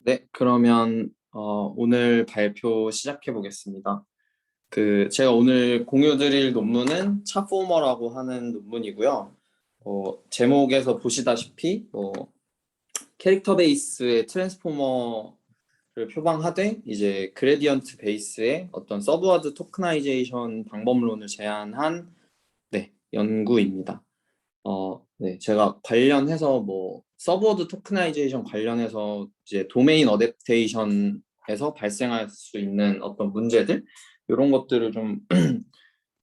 네, 그러면 오늘 발표 시작해 보겠습니다. 제가 오늘 공유드릴 논문은 차포머라고 하는 논문이고요. 제목에서 보시다시피 캐릭터 베이스의 트랜스포머를 표방하되 이제 그레디언트 베이스의 어떤 서브워드 토크나이제이션 방법론을 제안한 연구입니다. 네, 제가 관련해서 서브워드 토크나이제이션 관련해서 이제 도메인 어댑테이션에서 발생할 수 있는 어떤 문제들 이런 것들을 좀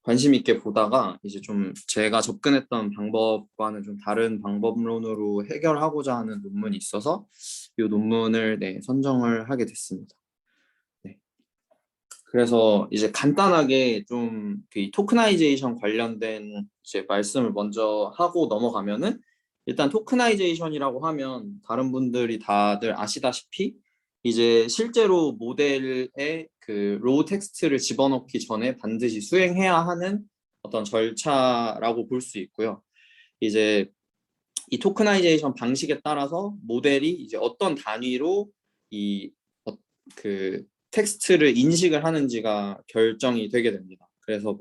관심 있게 보다가 이제 좀 제가 접근했던 방법과는 좀 다른 방법론으로 해결하고자 하는 논문이 있어서 이 논문을 선정을 하게 됐습니다. 네. 그래서 이제 간단하게 좀 그 토크나이제이션 관련된 이제 말씀을 먼저 하고 넘어가면은 일단 토크나이제이션이라고 하면 다른 분들이 다들 아시다시피 이제 실제로 모델에 그 로우 텍스트를 집어넣기 전에 반드시 수행해야 하는 어떤 절차라고 볼 수 있고요. 이제 이 토크나이제이션 방식에 따라서 모델이 이제 어떤 단위로 그 텍스트를 인식을 하는지가 결정이 되게 됩니다. 그래서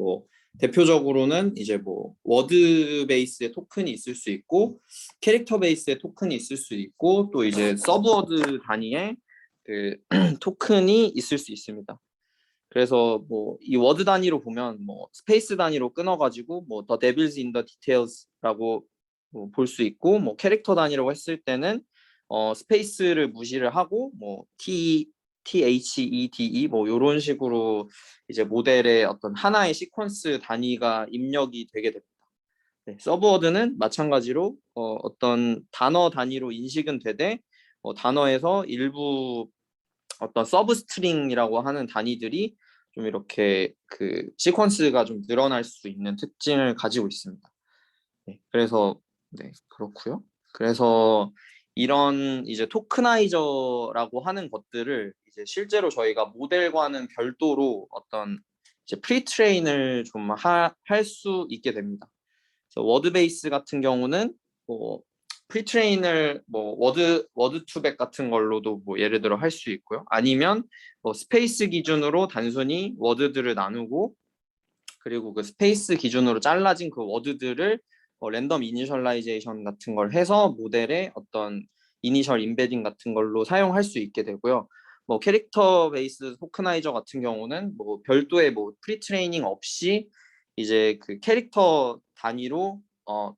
대표적으로는 이제 워드 베이스의 토큰이 있을 수 있고 캐릭터 베이스의 토큰이 있을 수 있고 또 이제 서브워드 단위의 그 토큰이 있을 수 있습니다. 그래서 이 워드 단위로 보면 스페이스 단위로 끊어가지고 The Devil's in the Details라고 볼 수 있고 캐릭터 단위라고 했을 때는 스페이스를 무시를 하고 THEDE 이런 식으로 이제 모델의 어떤 하나의 시퀀스 단위가 입력이 되게 됩니다. 네, 서브워드는 마찬가지로 어떤 단어 단위로 인식은 되되 단어에서 일부 어떤 서브 스트링이라고 하는 단위들이 좀 이렇게 그 시퀀스가 좀 늘어날 수 있는 특징을 가지고 있습니다. 네, 그래서 그렇고요. 그래서 이런 이제 토크나이저라고 하는 것들을 이제 실제로 저희가 모델과는 별도로 어떤 이제 프리트레인을 좀 할 수 있게 됩니다. 그래서 워드 베이스 같은 경우는 프리트레인을 워드 투백 같은 걸로도 예를 들어 할 수 있고요. 아니면 스페이스 기준으로 단순히 워드들을 나누고 그리고 그 스페이스 기준으로 잘라진 그 워드들을 랜덤 이니셜라이제이션 같은 걸 해서 모델의 어떤 이니셜 임베딩 같은 걸로 사용할 수 있게 되고요. 캐릭터 베이스 토크나이저 같은 경우는 별도의 프리트레이닝 없이 이제 그 캐릭터 단위로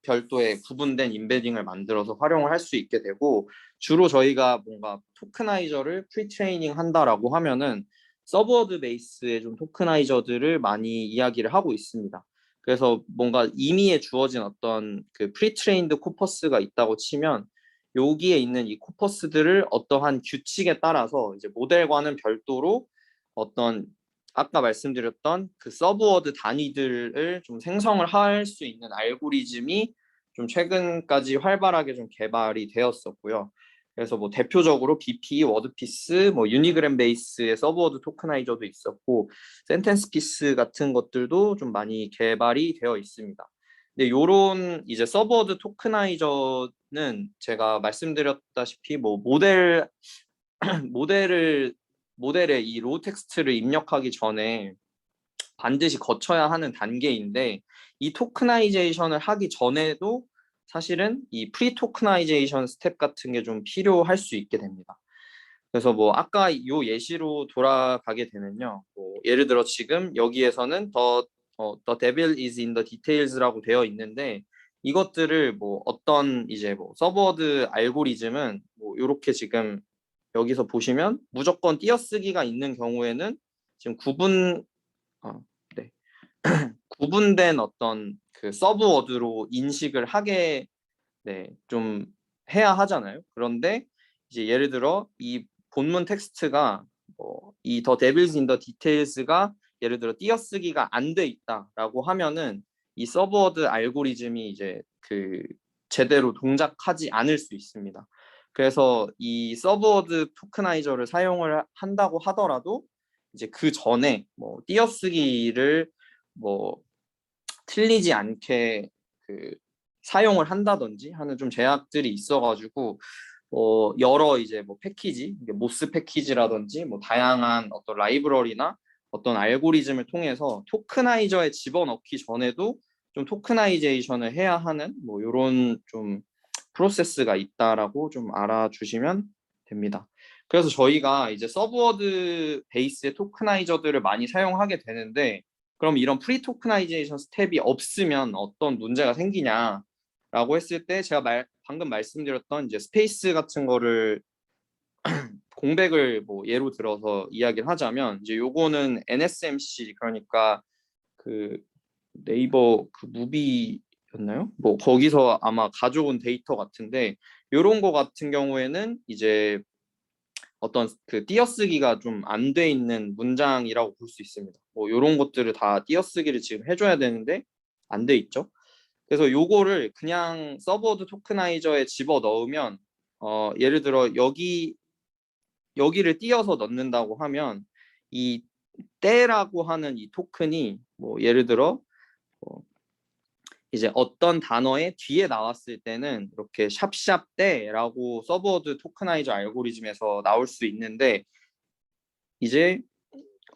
별도의 구분된 임베딩을 만들어서 활용을 할 수 있게 되고 주로 저희가 뭔가 토크나이저를 프리트레이닝 한다라고 하면은 서브워드 베이스의 좀 토크나이저들을 많이 이야기를 하고 있습니다. 그래서 뭔가 임의에 주어진 어떤 그 프리트레인드 코퍼스가 있다고 치면 여기에 있는 이 코퍼스들을 어떠한 규칙에 따라서 이제 모델과는 별도로 어떤 아까 말씀드렸던 그 서브워드 단위들을 좀 생성을 할 수 있는 알고리즘이 좀 최근까지 활발하게 좀 개발이 되었었고요. 그래서 대표적으로 BP, 워드피스, 유니그램 베이스의 서브워드 토크나이저도 있었고 센텐스 피스 같은 것들도 좀 많이 개발이 되어 있습니다. 근데 요런 이제 서브워드 토크나이저는 제가 말씀드렸다시피 모델에 이 로우 텍스트를 입력하기 전에 반드시 거쳐야 하는 단계인데 이 토크나이제이션을 하기 전에도 사실은 이 프리 토크나이제이션 스텝 같은 게 좀 필요할 수 있게 됩니다. 그래서 아까 요 예시로 돌아가게 되면요. 예를 들어 지금 여기에서는 the devil is in the details라고 되어 있는데 이것들을 어떤 이제 서브워드 알고리즘은 이렇게 지금 여기서 보시면 무조건 띄어쓰기가 있는 경우에는 지금 구분된 어떤 그 서브워드로 인식을 하게 좀 해야 하잖아요. 그런데 이제 예를 들어 이 본문 텍스트가 이 The Devil's in the Details가 예를 들어 띄어쓰기가 안 돼 있다라고 하면은 이 서브워드 알고리즘이 이제 그 제대로 동작하지 않을 수 있습니다. 그래서 이 서브워드 토크나이저를 사용을 한다고 하더라도 이제 그 전에 띄어쓰기를 틀리지 않게 그 사용을 한다든지 하는 좀 제약들이 있어가지고 여러 이제 뭐 패키지, 모스 패키지라든지 뭐 다양한 어떤 라이브러리나 어떤 알고리즘을 통해서 토크나이저에 집어넣기 전에도 좀 토크나이제이션을 해야 하는 뭐 이런 좀 프로세스가 있다라고 좀 알아주시면 됩니다. 그래서 저희가 이제 서브워드 베이스의 토크나이저들을 많이 사용하게 되는데 그럼 이런 프리 토크나이제이션 스텝이 없으면 어떤 문제가 생기냐라고 했을 때 제가 방금 말씀드렸던 이제 스페이스 같은 거를 공백을 뭐 예로 들어서 이야기를 하자면 이제 요거는 NSMC 그러니까 그 네이버 그 무비였나요? 뭐 거기서 아마 가져온 데이터 같은데 요런 거 같은 경우에는 이제 어떤 그 띄어쓰기가 좀 안 돼 있는 문장이라고 볼 수 있습니다. 뭐 요런 것들을 다 띄어쓰기를 지금 해줘야 되는데 안 돼 있죠. 그래서 요거를 그냥 서브워드 토크나이저에 집어 넣으면 예를 들어 여기를 띄어서 넣는다고 하면 이 때라고 하는 이 토큰이 뭐 예를 들어 어, 이제 어떤 단어의 뒤에 나왔을 때는 이렇게 샵샵 때라고 서브워드 토크나이저 알고리즘에서 나올 수 있는데 이제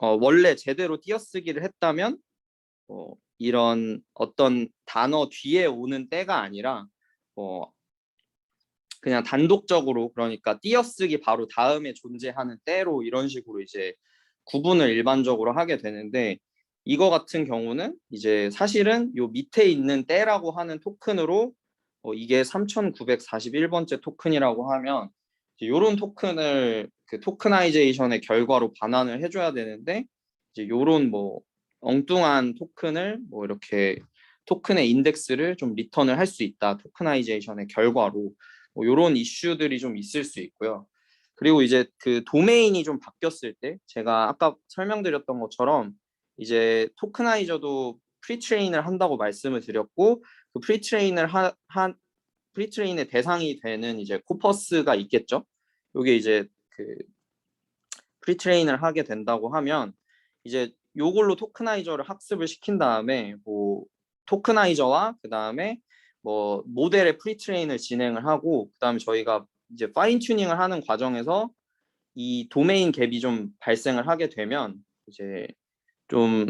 원래 제대로 띄어쓰기를 했다면 이런 어떤 단어 뒤에 오는 때가 아니라 그냥 단독적으로 그러니까 띄어쓰기 바로 다음에 존재하는 때로 이런 식으로 이제 구분을 일반적으로 하게 되는데 이거 같은 경우는 이제 사실은 요 밑에 있는 때라고 하는 토큰으로 이게 3941번째 토큰이라고 하면 이런 토큰을 그 토크나이제이션의 결과로 반환을 해줘야 되는데 이제 요런 뭐 엉뚱한 토큰을 뭐 이렇게 토큰의 인덱스를 좀 리턴을 할 수 있다 토크나이제이션의 결과로 뭐 이런 이슈들이 좀 있을 수 있고요. 그리고 이제 그 도메인이 좀 바뀌었을 때 제가 아까 설명드렸던 것처럼 이제 토크나이저도 프리트레인을 한다고 말씀을 드렸고 그 프리트레인의 대상이 되는 이제 코퍼스가 있겠죠. 이게 이제 그 프리트레인을 하게 된다고 하면 이제 요걸로 토크나이저를 학습을 시킨 다음에 뭐 토크나이저와 그 다음에 뭐 모델의 프리트레인을 진행을 하고 그 다음에 저희가 이제 파인 튜닝을 하는 과정에서 이 도메인 갭이 좀 발생을 하게 되면 이제 좀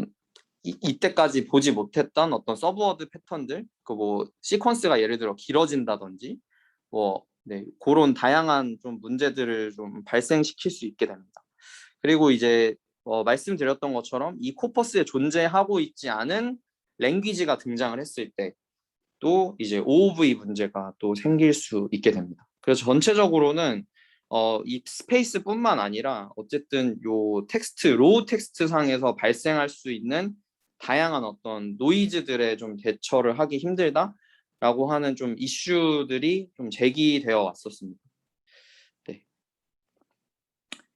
이때까지 보지 못했던 어떤 서브워드 패턴들 그 뭐 시퀀스가 예를 들어 길어진다든지 뭐 네, 그런 다양한 좀 문제들을 좀 발생시킬 수 있게 됩니다. 그리고 이제 말씀드렸던 것처럼 이 코퍼스에 존재하고 있지 않은 랭귀지가 등장을 했을 때 또 이제 OOV 문제가 또 생길 수 있게 됩니다. 그래서 전체적으로는 이 스페이스뿐만 아니라 어쨌든 요 텍스트 로우 텍스트 상에서 발생할 수 있는 다양한 어떤 노이즈들에 좀 대처를 하기 힘들다라고 하는 좀 이슈들이 좀 제기되어 왔었습니다. 네.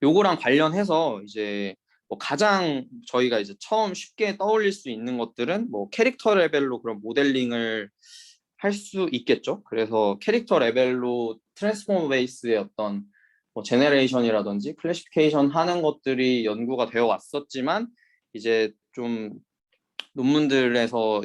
요거랑 관련해서 이제 뭐 가장 저희가 이제 처음 쉽게 떠올릴 수 있는 것들은 뭐 캐릭터 레벨로 그런 모델링을 할 수 있겠죠. 그래서 캐릭터 레벨로 트랜스포머 베이스의 어떤 뭐 제네레이션이라든지 클래시피케이션 하는 것들이 연구가 되어 왔었지만 이제 좀 논문들에서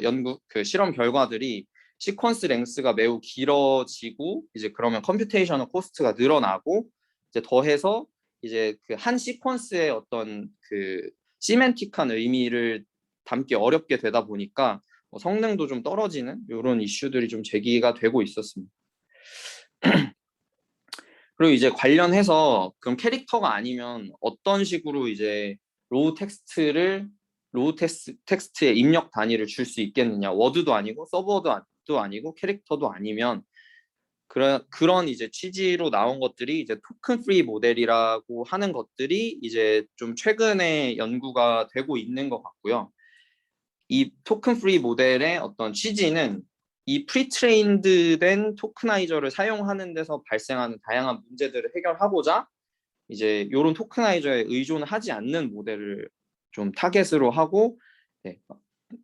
그 실험 결과들이 시퀀스 랭스가 매우 길어지고 이제 그러면 컴퓨테이셔널 코스트가 늘어나고 이제 더해서 이제 그 한 시퀀스의 어떤 그 시멘틱한 의미를 담기 어렵게 되다 보니까 성능도 좀 떨어지는 이런 이슈들이 좀 제기가 되고 있었습니다. 그리고 이제 관련해서 그럼 캐릭터가 아니면 어떤 식으로 이제 텍스트의 입력 단위를 줄 수 있겠느냐. 워드도 아니고 서브워드도 아니고 캐릭터도 아니면 그런 이제 취지로 나온 것들이 이제 토큰 프리 모델이라고 하는 것들이 이제 좀 최근에 연구가 되고 있는 것 같고요. 이 토큰 프리 모델의 어떤 취지는 이 프리트레인드 된 토크나이저를 사용하는 데서 발생하는 다양한 문제들을 해결하고자 이제 이런 토크나이저에 의존하지 않는 모델을 좀 타겟으로 하고 네,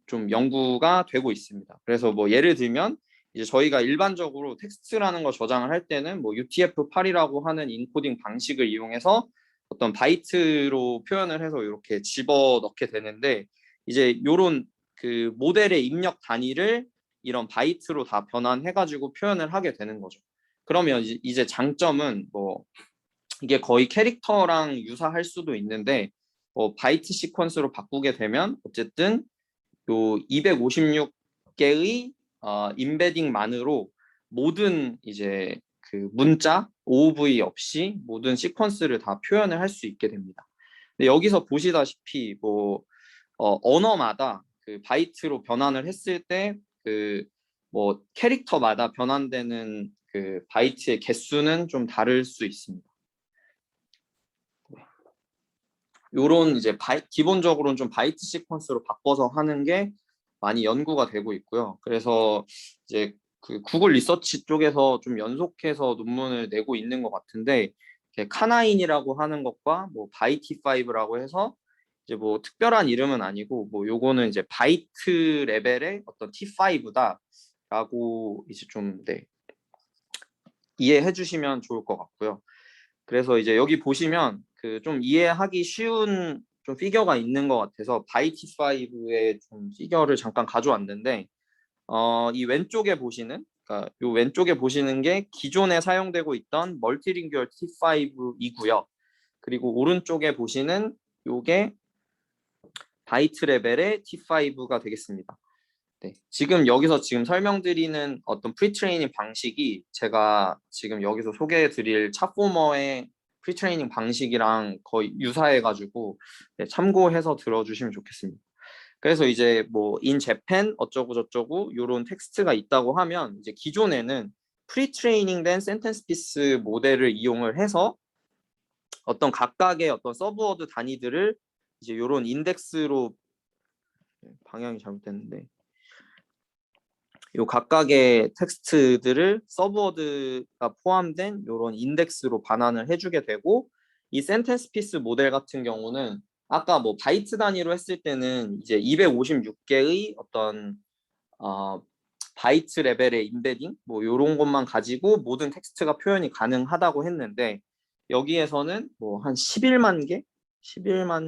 좀 연구가 되고 있습니다. 그래서 뭐 예를 들면 이제 저희가 일반적으로 텍스트라는 걸 저장을 할 때는 뭐 UTF-8이라고 하는 인코딩 방식을 이용해서 어떤 바이트로 표현을 해서 이렇게 집어 넣게 되는데 이제 요런 그 모델의 입력 단위를 이런 바이트로 다 변환해가지고 표현을 하게 되는 거죠. 그러면 이제 장점은 뭐 이게 거의 캐릭터랑 유사할 수도 있는데 바이트 시퀀스로 바꾸게 되면 어쨌든 요 256개의 임베딩만으로 모든 이제 그 문자 OOV 없이 모든 시퀀스를 다 표현을 할 수 있게 됩니다. 근데 여기서 보시다시피 뭐 언어마다 그 바이트로 변환을 했을 때 그 뭐 캐릭터마다 변환되는 그 바이트의 개수는 좀 다를 수 있습니다. 요런 이제 기본적으로는 좀 바이트 시퀀스로 바꿔서 하는 게 많이 연구가 되고 있고요. 그래서 이제 그 구글 리서치 쪽에서 좀 연속해서 논문을 내고 있는 것 같은데 카나인이라고 하는 것과 뭐 바이티5라고 해서 이제 뭐 특별한 이름은 아니고 뭐 요거는 이제 바이트 레벨의 어떤 T5다라고 이제 좀 이해해 주시면 좋을 것 같고요. 그래서 이제 여기 보시면 그 좀 이해하기 쉬운 좀 피겨가 있는 것 같아서 바이티5의 좀 피겨를 잠깐 가져왔는데 이 왼쪽에 보시는 그러니까 요 왼쪽에 보시는 게 기존에 사용되고 있던 멀티링규얼 T5이고요. 그리고 오른쪽에 보시는 요게 바이트 레벨의 T5가 되겠습니다. 네, 지금 여기서 지금 설명드리는 어떤 프리트레이닝 방식이 제가 지금 여기서 소개해드릴 차포머의 프리트레이닝 방식이랑 거의 유사해가지고 참고해서 들어주시면 좋겠습니다. 그래서 이제 뭐 in Japan 어쩌고 저쩌고 이런 텍스트가 있다고 하면 이제 기존에는 프리트레이닝된 센텐스 피스 모델을 이용을 해서 어떤 각각의 어떤 서브워드 단위들을 이제 이런 인덱스로 방향이 잘못됐는데 요 각각의 텍스트들을 서브워드가 포함된 이런 인덱스로 반환을 해주게 되고 이 센텐스 피스 모델 같은 경우는 아까 뭐 바이트 단위로 했을 때는 이제 256개의 어떤 바이트 레벨의 임베딩 뭐 이런 것만 가지고 모든 텍스트가 표현이 가능하다고 했는데 여기에서는 뭐 한 11만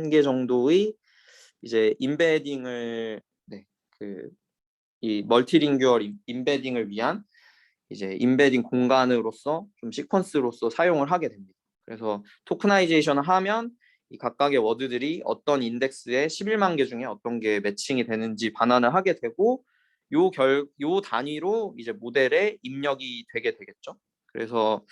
개 정도의 이제 임베딩을 이 멀티링규얼 임베딩을 위한 이제 임베딩 공간으로서 좀 시퀀스로서 사용을 하게 됩니다. 그래서 토크나이제이션을 하면 이 각각의 워드들이 어떤 인덱스에 11만 개 중에 어떤 게 매칭이 되는지 반환을 하게 되고 요 단위로 이제 모델에 입력이 되게 되겠죠. 그래서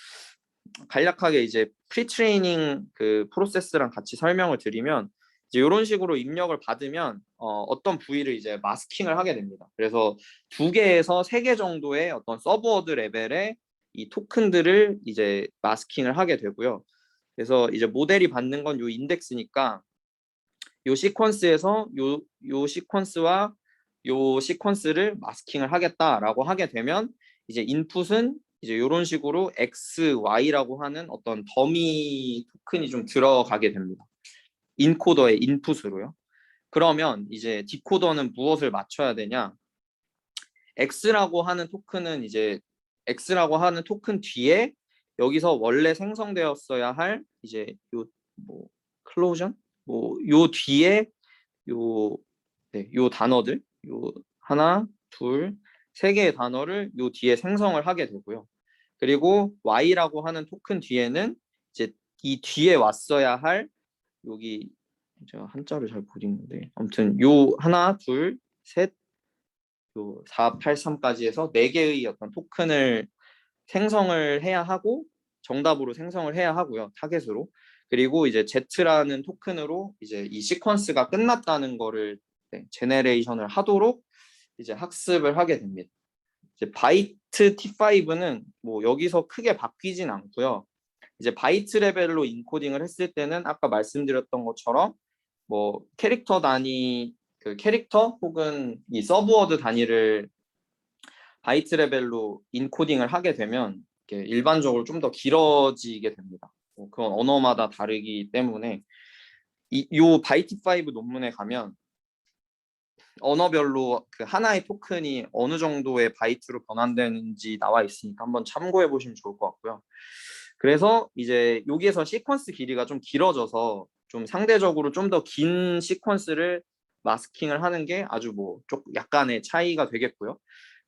간략하게 이제 프리트레이닝 그 프로세스랑 같이 설명을 드리면 이제 이런 식으로 입력을 받으면 어떤 부위를 이제 마스킹을 하게 됩니다. 그래서 2개에서 3개 정도의 어떤 서브워드 레벨의 이 토큰들을 이제 마스킹을 하게 되고요. 그래서 이제 모델이 받는 건 요 인덱스니까 요 시퀀스에서 요 시퀀스와 요 시퀀스를 마스킹을 하겠다라고 하게 되면 이제 인풋은 이제 이런 식으로 X, Y라고 하는 어떤 더미 토큰이 좀 들어가게 됩니다. 인코더의 인풋으로요. 그러면 이제 디코더는 무엇을 맞춰야 되냐? X라고 하는 토큰은 이제 X라고 하는 토큰 뒤에 여기서 원래 생성되었어야 할 이제 요 뭐 클로전 요 뒤에 요 단어들 요 하나, 둘, 3개의 단어를 요 뒤에 생성을 하게 되고요. 그리고 Y라고 하는 토큰 뒤에는 이제 이 뒤에 왔어야 할 여기 제가 한자를 잘 못 읽는데 아무튼 요 하나, 둘, 셋, 요 4, 8, 3까지 해서 4개의 어떤 토큰을 생성을 해야 하고 정답으로 생성을 해야 하고요. 타겟으로. 그리고 이제 Z라는 토큰으로 이제 이 시퀀스가 끝났다는 거를 제네레이션을 하도록 이제 학습을 하게 됩니다. 이제 바이트 T5는 뭐 여기서 크게 바뀌진 않고요. 이제 바이트 레벨로 인코딩을 했을 때는 아까 말씀드렸던 것처럼 뭐 캐릭터 단위 그 캐릭터 혹은 이 서브워드 단위를 바이트 레벨로 인코딩을 하게 되면 일반적으로 좀 더 길어지게 됩니다. 그건 언어마다 다르기 때문에 요 바이트5 논문에 가면 언어별로 그 하나의 토큰이 어느 정도의 바이트로 변환되는지 나와 있으니까 한번 참고해 보시면 좋을 것 같고요. 그래서 이제 여기에서 시퀀스 길이가 좀 길어져서 좀 상대적으로 좀 더 긴 시퀀스를 마스킹을 하는 게 아주 뭐 좀 약간의 차이가 되겠고요.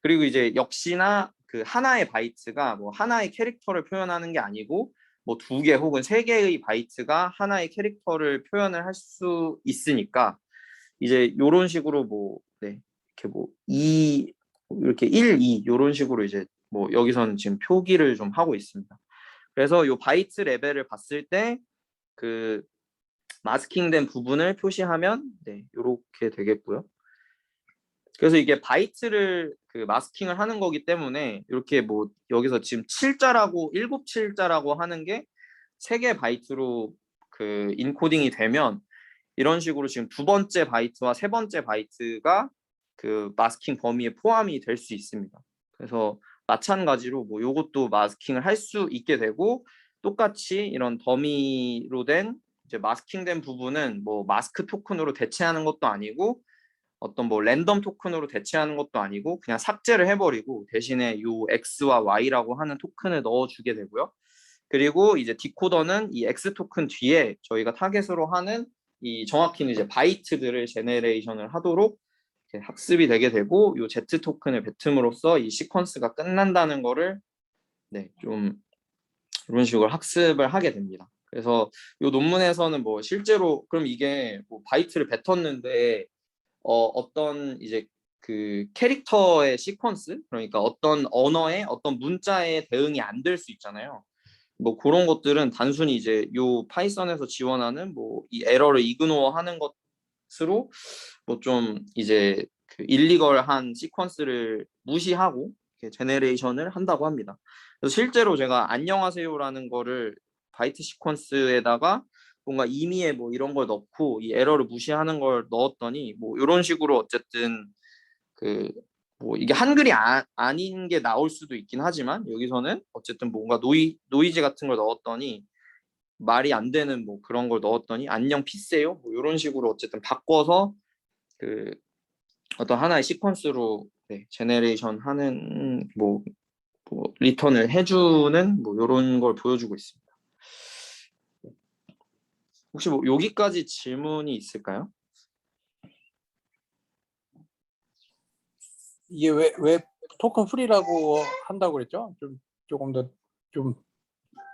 그리고 이제 역시나 그 하나의 바이트가 뭐 하나의 캐릭터를 표현하는 게 아니고 뭐 2개 혹은 3개의 바이트가 하나의 캐릭터를 표현을 할 수 있으니까 이제 이런 식으로 뭐 네, 이렇게 뭐 2 이렇게 1, 2 이런 식으로 이제 뭐 여기서는 지금 표기를 좀 하고 있습니다. 그래서 요 바이트 레벨을 봤을 때 그 마스킹된 부분을 표시하면 네, 이렇게 되겠고요. 그래서 이게 바이트를 그 마스킹을 하는 거기 때문에 이렇게 뭐 여기서 지금 7자라고 7자라고 하는 게 3개 바이트로 그 인코딩이 되면 이런 식으로 지금 2번째 바이트와 3번째 바이트가 그 마스킹 범위에 포함이 될 수 있습니다. 그래서 마찬가지로 뭐 요것도 마스킹을 할 수 있게 되고 똑같이 이런 더미로 된 이제 마스킹된 부분은 뭐 마스크 토큰으로 대체하는 것도 아니고 어떤 뭐 랜덤 토큰으로 대체하는 것도 아니고 그냥 삭제를 해버리고 대신에 요 X와 Y라고 하는 토큰을 넣어주게 되고요. 그리고 이제 디코더는 이 X 토큰 뒤에 저희가 타겟으로 하는 이 정확히는 이제 바이트들을 제네레이션을 하도록 학습이 되게 되고 요 Z 토큰을 뱉음으로써 이 시퀀스가 끝난다는 거를 네, 좀 이런 식으로 학습을 하게 됩니다. 그래서 요 논문에서는 뭐 실제로 그럼 이게 뭐 바이트를 뱉었는데 어떤 이제 그 캐릭터의 시퀀스 그러니까 어떤 언어의 어떤 문자에 대응이 안 될 수 있잖아요. 뭐 그런 것들은 단순히 이제 요 파이썬에서 지원하는 뭐 이 에러를 이그노어하는 것으로 뭐 좀 이제 그 일리걸한 시퀀스를 무시하고 제네레이션을 한다고 합니다. 그래서 실제로 제가 안녕하세요라는 거를 바이트 시퀀스에다가 뭔가 의미에 뭐 이런 걸 넣고 이 에러를 무시하는 걸 넣었더니 뭐 이런 식으로 어쨌든 그 뭐 이게 한글이 아닌 게 나올 수도 있긴 하지만 여기서는 어쨌든 뭔가 노이즈 같은 걸 넣었더니 말이 안 되는 뭐 그런 걸 넣었더니 안녕 피세요 뭐 이런 식으로 어쨌든 바꿔서 그 어떤 하나의 시퀀스로 네, 제네레이션 하는 뭐 리턴을 해주는 뭐 이런 걸 보여주고 있습니다. 혹시 뭐 여기까지 질문이 있을까요? 이게 왜 토큰 프리라고 한다고 그랬죠? 좀 조금 더 좀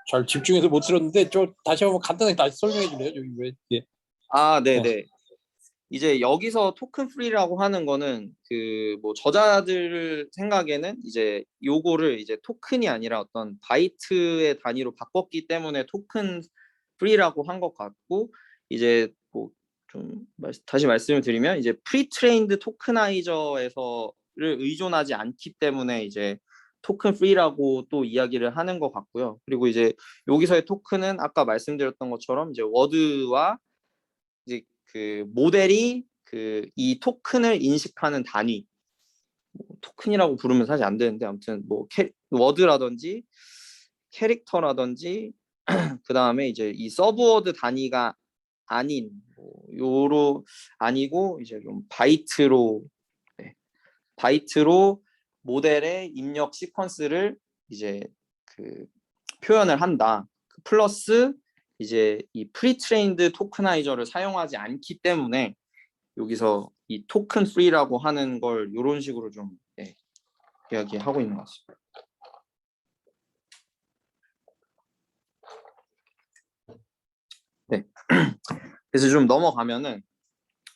잘 집중해서 못 들었는데 좀 다시 한번 간단하게 다시 설명해 줄래요? 여기 왜 이게? 아, 네네. 네. 이제 여기서 토큰 프리라고 하는 거는 그 뭐 저자들 생각에는 이제 요거를 이제 토큰이 아니라 어떤 바이트의 단위로 바꿨기 때문에 토큰 프리라고 한 것 같고 이제 뭐 좀 다시 말씀을 드리면 이제 프리트레인드 토크나이저에서를 의존하지 않기 때문에 이제 토큰 프리라고 또 이야기를 하는 것 같고요. 그리고 이제 여기서의 토큰은 아까 말씀드렸던 것처럼 이제 워드와 이제 그 모델이 그 이 토큰을 인식하는 단위 뭐 토큰이라고 부르면 사실 안 되는데 아무튼 뭐 워드라든지 캐릭터라든지 그 다음에 이제 이 서브워드 단위가 아닌 뭐 요로 아니고 이제 좀 바이트로 네, 바이트로 모델의 입력 시퀀스를 이제 그 표현을 한다. 플러스 이제 이 프리트레인드 토크나이저를 사용하지 않기 때문에 여기서 이 토큰 프리라고 하는 걸 이런 식으로 좀 네, 이야기하고 있는 것 같습니다. 네. 그래서 좀 넘어가면은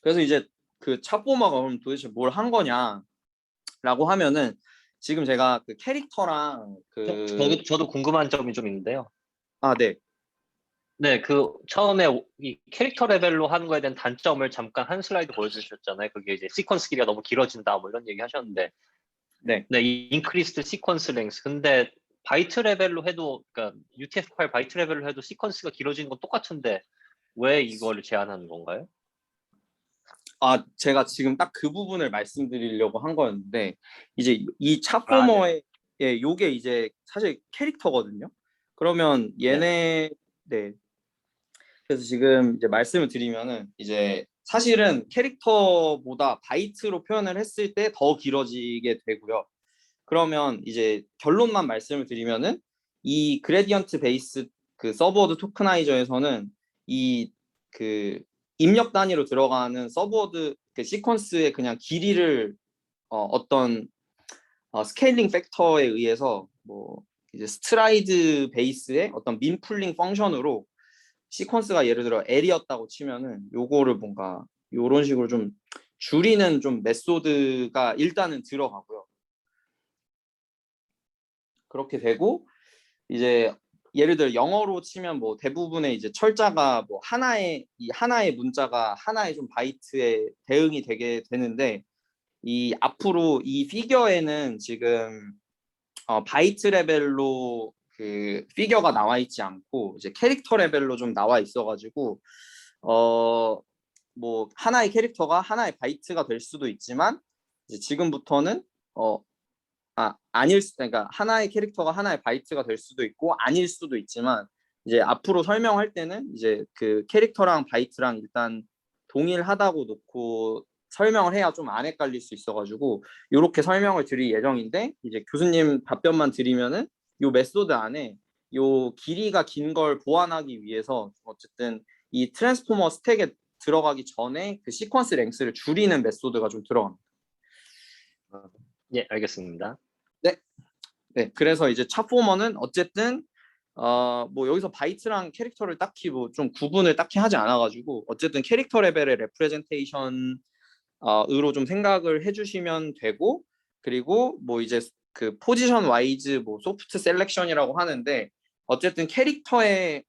그래서 이제 그 챗보마가 그럼 도대체 뭘 한 거냐라고 하면은 지금 제가 그 캐릭터랑 그 저도 궁금한 점이 좀 있는데요. 아, 네. 네, 그 처음에 이 캐릭터 레벨로 하는 거에 대한 단점을 잠깐 한 슬라이드 보여주셨잖아요. 그게 이제 시퀀스 길이가 너무 길어진다 뭐 이런 얘기 하셨는데, 네. 네, 인크리스드 시퀀스 랭스. 근데 바이트 레벨로 해도, 그러니까 UTF-8 바이트 레벨로 해도 시퀀스가 길어지는 건 똑같은데 왜 이거를 제한하는 건가요? 아, 제가 지금 딱 그 부분을 말씀드리려고 한 거였는데 이제 이 아, 챗포머의 예, 요게 이제 사실 캐릭터거든요. 그러면 얘네 네. 그래서 지금 이제 말씀을 드리면은 이제 사실은 캐릭터보다 바이트로 표현을 했을 때 더 길어지게 되고요. 그러면 이제 결론만 말씀을 드리면은 이 그레디언트 베이스 그 서브워드 토크나이저에서는 이 그 입력 단위로 들어가는 서브워드 그 시퀀스의 그냥 길이를 어떤 스케일링 팩터에 의해서 뭐 이제 스트라이드 베이스의 어떤 민풀링 펑션으로 시퀀스가 예를 들어 L이었다고 치면은 요거를 뭔가 요런 식으로 좀 줄이는 좀 메소드가 일단은 들어가고요. 그렇게 되고 이제 예를 들어 영어로 치면 뭐 대부분의 이제 철자가 뭐 하나의 문자가 하나의 좀 바이트에 대응이 되게 되는데 이 앞으로 이 피겨에는 지금 바이트 레벨로 그 피겨가 나와 있지 않고 이제 캐릭터 레벨로 좀 나와 있어가지고 뭐 하나의 캐릭터가 하나의 바이트가 될 수도 있지만 이제 지금부터는 그러니까 하나의 캐릭터가 하나의 바이트가 될 수도 있고 아닐 수도 있지만 이제 앞으로 설명할 때는 이제 그 캐릭터랑 바이트랑 일단 동일하다고 놓고 설명을 해야 좀 안 헷갈릴 수 있어가지고 이렇게 설명을 드릴 예정인데 이제 교수님 답변만 드리면은 요 메소드 안에 요 길이가 긴 걸 보완하기 위해서 어쨌든 이 트랜스포머 스택에 들어가기 전에 그 시퀀스 랭스를 줄이는 메소드가 좀 들어갑니다. 예, 알겠습니다. 네, 그래서 이제 찹포머는 어쨌든 뭐 여기서 바이트랑 캐릭터를 딱히 뭐 좀 구분을 딱히 하지 않아가지고 어쨌든 캐릭터 레벨의 레프레젠테이션 으로 좀 생각을 해주시면 되고 그리고 뭐 이제 그 포지션 와이즈 뭐 소프트 셀렉션이라고 하는데 어쨌든 캐릭터의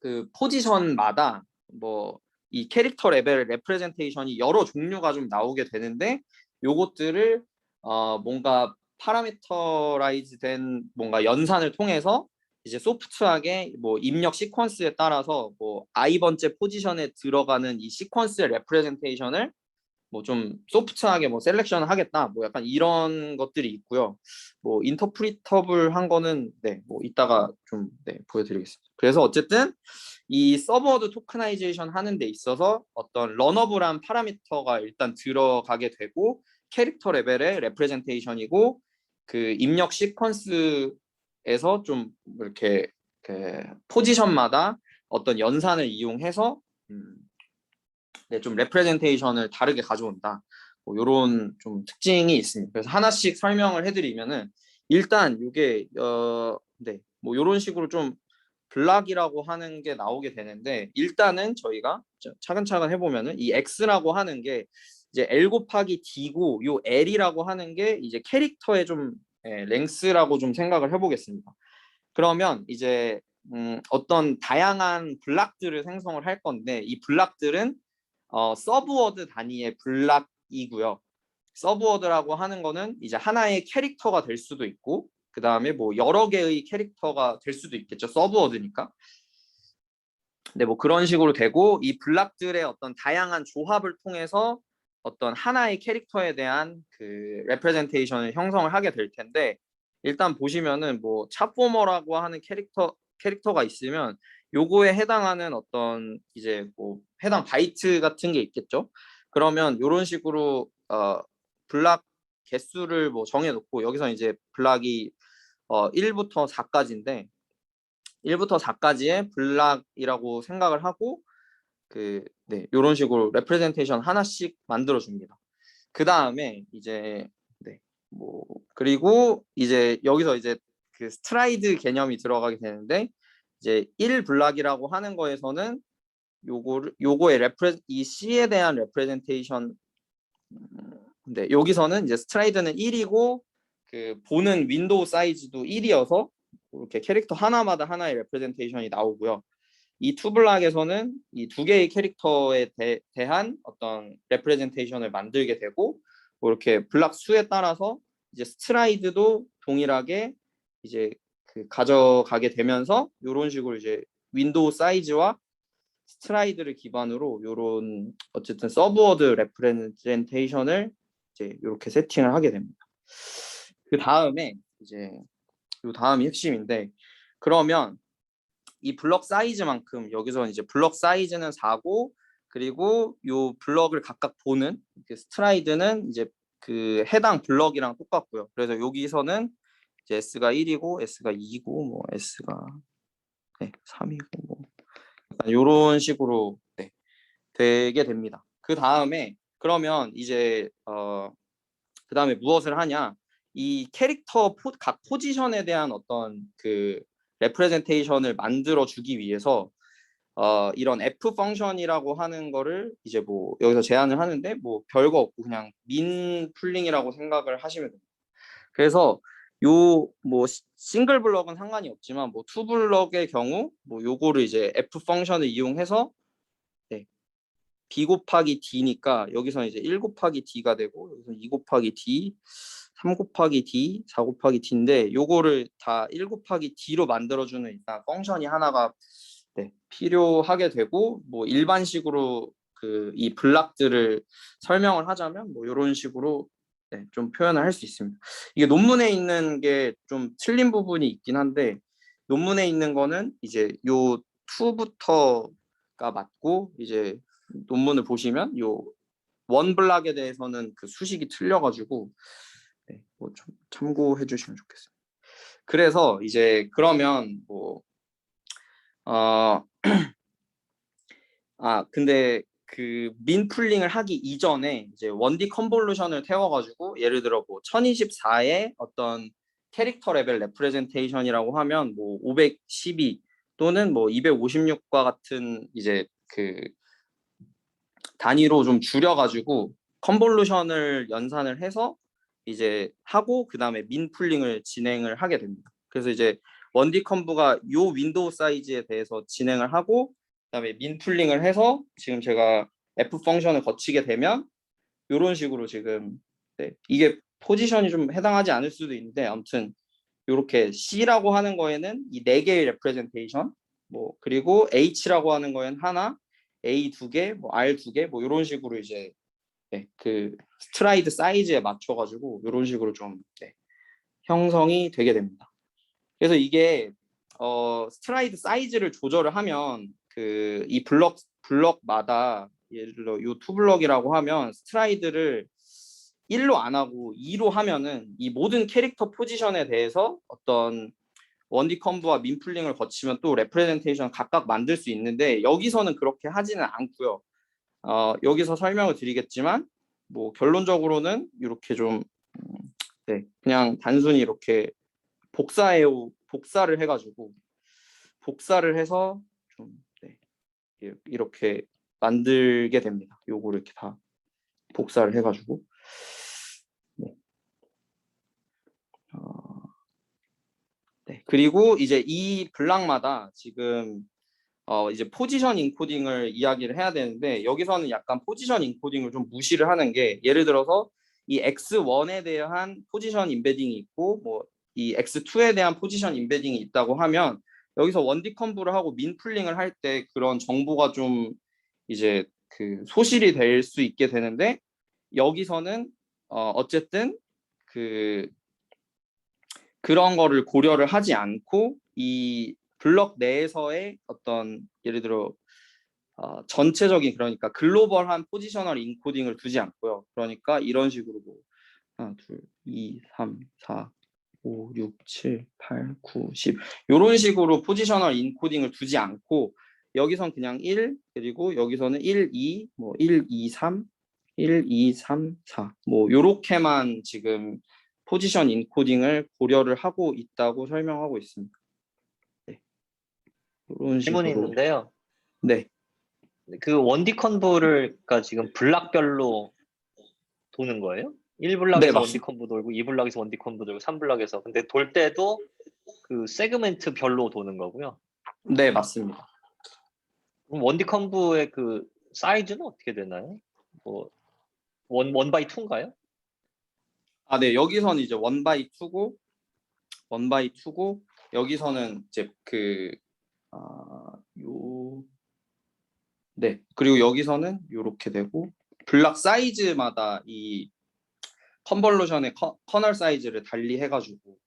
그 포지션마다 뭐 이 캐릭터 레벨 레프레젠테이션이 여러 종류가 좀 나오게 되는데 요것들을 뭔가 파라미터라이즈된 뭔가 연산을 통해서 이제 소프트하게 뭐 입력 시퀀스에 따라서 뭐 i번째 포지션에 들어가는 이 시퀀스의 레프레젠테이션을 뭐 좀 소프트하게 뭐 셀렉션을 하겠다 뭐 약간 이런 것들이 있고요. 뭐 인터프리터블한 거는 네 뭐 이따가 좀 네 보여드리겠습니다. 그래서 어쨌든 이 서버워드 토크나이제이션 하는 데 있어서 어떤 러너블한 파라미터가 일단 들어가게 되고 캐릭터 레벨의 레프레젠테이션이고 그 입력 시퀀스에서 좀 이렇게 그 포지션마다 어떤 연산을 이용해서 네, 좀 레프레젠테이션을 다르게 가져온다. 뭐 이런 좀 특징이 있습니다. 그래서 하나씩 설명을 해드리면은 일단 이게 네, 뭐 이런 식으로 좀 블락이라고 하는 게 나오게 되는데 일단은 저희가 차근차근 해보면은 이 X라고 하는 게 이제 L 곱하기 D고 요 L이라고 하는 게 이제 캐릭터의 좀 랭스라고 좀 생각을 해보겠습니다. 그러면 이제 어떤 다양한 블락들을 생성을 할 건데 이 블락들은 서브워드 단위의 블락이고요. 서브워드라고 하는 거는 이제 하나의 캐릭터가 될 수도 있고 그 다음에 뭐 여러 개의 캐릭터가 될 수도 있겠죠. 서브워드니까. 네, 뭐 그런 식으로 되고 이 블락들의 어떤 다양한 조합을 통해서 어떤 하나의 캐릭터에 대한 그 레프레젠테이션을 형성을 하게 될 텐데 일단 보시면은 뭐 찹포머라고 하는 캐릭터가 있으면 요거에 해당하는 어떤 이제 뭐 해당 바이트 같은 게 있겠죠. 그러면 이런 식으로 블락 개수를 뭐 정해놓고 여기서 이제 블락이 1부터 4까지인데 1부터 4까지의 블락이라고 생각을 하고 네, 이런 식으로 레프레젠테이션 하나씩 만들어 줍니다. 그 다음에 이제 네, 뭐 그리고 이제 여기서 이제 그 스트라이드 개념이 들어가게 되는데 이제 1 블락이라고 하는 거에서는 요거의 이 C에 대한 레프레젠테이션 네, 여기서는 이제 스트라이드는 1이고 그 보는 윈도우 사이즈도 1이어서 이렇게 캐릭터 하나마다 하나의 레프레젠테이션이 나오고요. 이 투블락에서는 이 두 개의 캐릭터에 대한 어떤 레프레젠테이션을 만들게 되고 뭐 이렇게 블락 수에 따라서 이제 스트라이드도 동일하게 이제 그 가져가게 되면서 이런 식으로 이제 윈도우 사이즈와 스트라이드를 기반으로 이런 어쨌든 서브워드 레프레젠테이션을 이제 이렇게 세팅을 하게 됩니다. 그 다음에 이제 요 다음이 핵심인데 그러면 이 블럭 사이즈만큼 여기서 이제 블럭 사이즈는 4고 그리고 요 블럭을 각각 보는 스트라이드는 이제 그 해당 블럭이랑 똑같고요. 그래서 여기서는 이제 S가 1이고 S가 2고 뭐 S가 네, 3이고 뭐 이런 식으로 네, 되게 됩니다. 그 다음에 그러면 이제 그 다음에 무엇을 하냐? 이 캐릭터 각 포지션에 대한 어떤 그 레프레젠테이션을 만들어 주기 위해서 이런 F 펑션이라고 하는 거를 이제 뭐 여기서 제안을 하는데 뭐 별거 없고 그냥 민 풀링이라고 생각을 하시면 됩니다. 그래서 요 뭐 싱글 블럭은 상관이 없지만 뭐 투 블럭의 경우 뭐 요거를 이제 F 펑션을 이용해서 네, B 곱하기 D니까 여기서 이제 1 곱하기 D가 되고 여기서 2 곱하기 D, 3 곱하기 D, 4 곱하기 D인데 요거를 다 1 곱하기 D로 만들어주는 일단 펑션이 하나가 네, 필요하게 되고 뭐 일반식으로 그 이 블락들을 설명을 하자면 뭐 이런 식으로 네, 좀 표현을 할 수 있습니다. 이게 논문에 있는 게 좀 틀린 부분이 있긴 한데 논문에 있는 거는 이제 요 2부터가 맞고 이제 논문을 보시면 요 원 블락에 대해서는 그 수식이 틀려가지고 네, 뭐 좀 참고해 주시면 좋겠습니다. 그래서 이제 그러면 뭐 근데 그 민 풀링을 하기 이전에 이제 1D 컨볼루션을 태워가지고 예를 들어 뭐 1024의 어떤 캐릭터 레벨 레프레젠테이션이라고 하면 뭐 512 또는 뭐 256과 같은 이제 그 단위로 좀 줄여가지고 컨볼루션을 연산을 해서 이제 하고 그 다음에 민 풀링을 진행을 하게 됩니다. 그래서 이제 1D 컨브가 요 윈도우 사이즈에 대해서 진행을 하고 그다음에 민 풀링을 해서 지금 제가 F 펑션을 거치게 되면 이런 식으로 지금 네, 이게 포지션이 좀 해당하지 않을 수도 있는데 아무튼 이렇게 C라고 하는 거에는 이 4개의 레프레젠테이션 뭐 그리고 H라고 하는 거에는 하나, A 2개, 뭐 R 2개 뭐 이런 식으로 이제 네, 그 스트라이드 사이즈에 맞춰가지고 이런 식으로 좀 네, 형성이 되게 됩니다. 그래서 이게 스트라이드 사이즈를 조절을 하면 그 이 블럭마다 예를 들어 요 투 블럭이라고 하면 스트라이드를 1로 안 하고 2로 하면은 이 모든 캐릭터 포지션에 대해서 어떤 원디 컨브와 민플링을 거치면 또 레프레젠테이션 각각 만들 수 있는데 여기서는 그렇게 하지는 않고요. 여기서 설명을 드리겠지만 뭐 결론적으로는 이렇게 좀 네, 그냥 단순히 이렇게 복사를 해가지고 복사를 해서 좀 네, 이렇게 만들게 됩니다. 요거를 이렇게 다 복사를 해가지고 네. 네. 그리고 이제 이 블락마다 지금 이제 포지션 인코딩을 이야기를 해야 되는데 여기서는 약간 포지션 인코딩을 좀 무시를 하는 게 예를 들어서 이 X1에 대한 포지션 임베딩이 있고 뭐 이 X2에 대한 포지션 임베딩이 있다고 하면 여기서 원디 컨브를 하고 민 풀링을 할 때 그런 정보가 좀 이제 그 소실이 될 수 있게 되는데 여기서는 어쨌든 그런 거를 고려를 하지 않고 이 블럭 내에서의 어떤 예를 들어 전체적인 그러니까 글로벌한 포지셔널 인코딩을 두지 않고요. 그러니까 이런 식으로 뭐 하나, 둘, 2, 3, 4, 5, 6, 7, 8, 9, 10 이런 식으로 포지셔널 인코딩을 두지 않고 여기선 그냥 1 그리고 여기서는 1, 2, 뭐 1, 2, 3, 1, 2, 3, 4 뭐 요렇게만 지금 포지션 인코딩을 고려를 하고 있다고 설명하고 있습니다. 네. 이런 질문이 식으로 있는데요. 네. 그 원디 컨브가 지금 블락별로 도는 거예요? 네, 1블락에서 원디 맞습니다. 컨브 돌고 2블락에서 원디 컨브 돌고 3블락에서 근데 돌 때도 그 세그멘트 별로 도는 거고요. 네, 맞습니다. 그럼 원디 컨브의 그 사이즈는 어떻게 되나요? 뭐 원 바이 2인가요? 네, 여기서는 이제 원 바이 2고 여기서는 이제 네, 그리고 여기서는 이렇게 되고 블락 사이즈마다 이 컨볼루션의 커널 사이즈를 달리 해가지고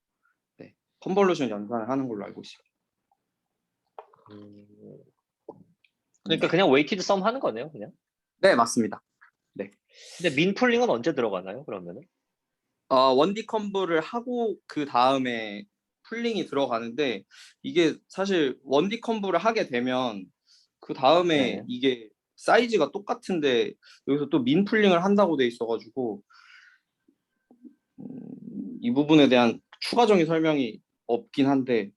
네, 컨볼루션 연산을 하는 걸로 알고 있습니다. 그러니까 그냥 웨이티드 썸 하는 거네요, 그냥. 네, 맞습니다. 근데 민풀링은 언제 들어가나요, 그러면은? 원디 컨브를 하고 그 다음에 풀링이 들어가는데 이게 사실 원디 컨브를 하게 되면 그 다음에 네. 이게 사이즈가 똑같은데 여기서 또 민 풀링을 한다고 돼 있어가지고 이 부분에 대한 추가적인 설명이 없긴 한데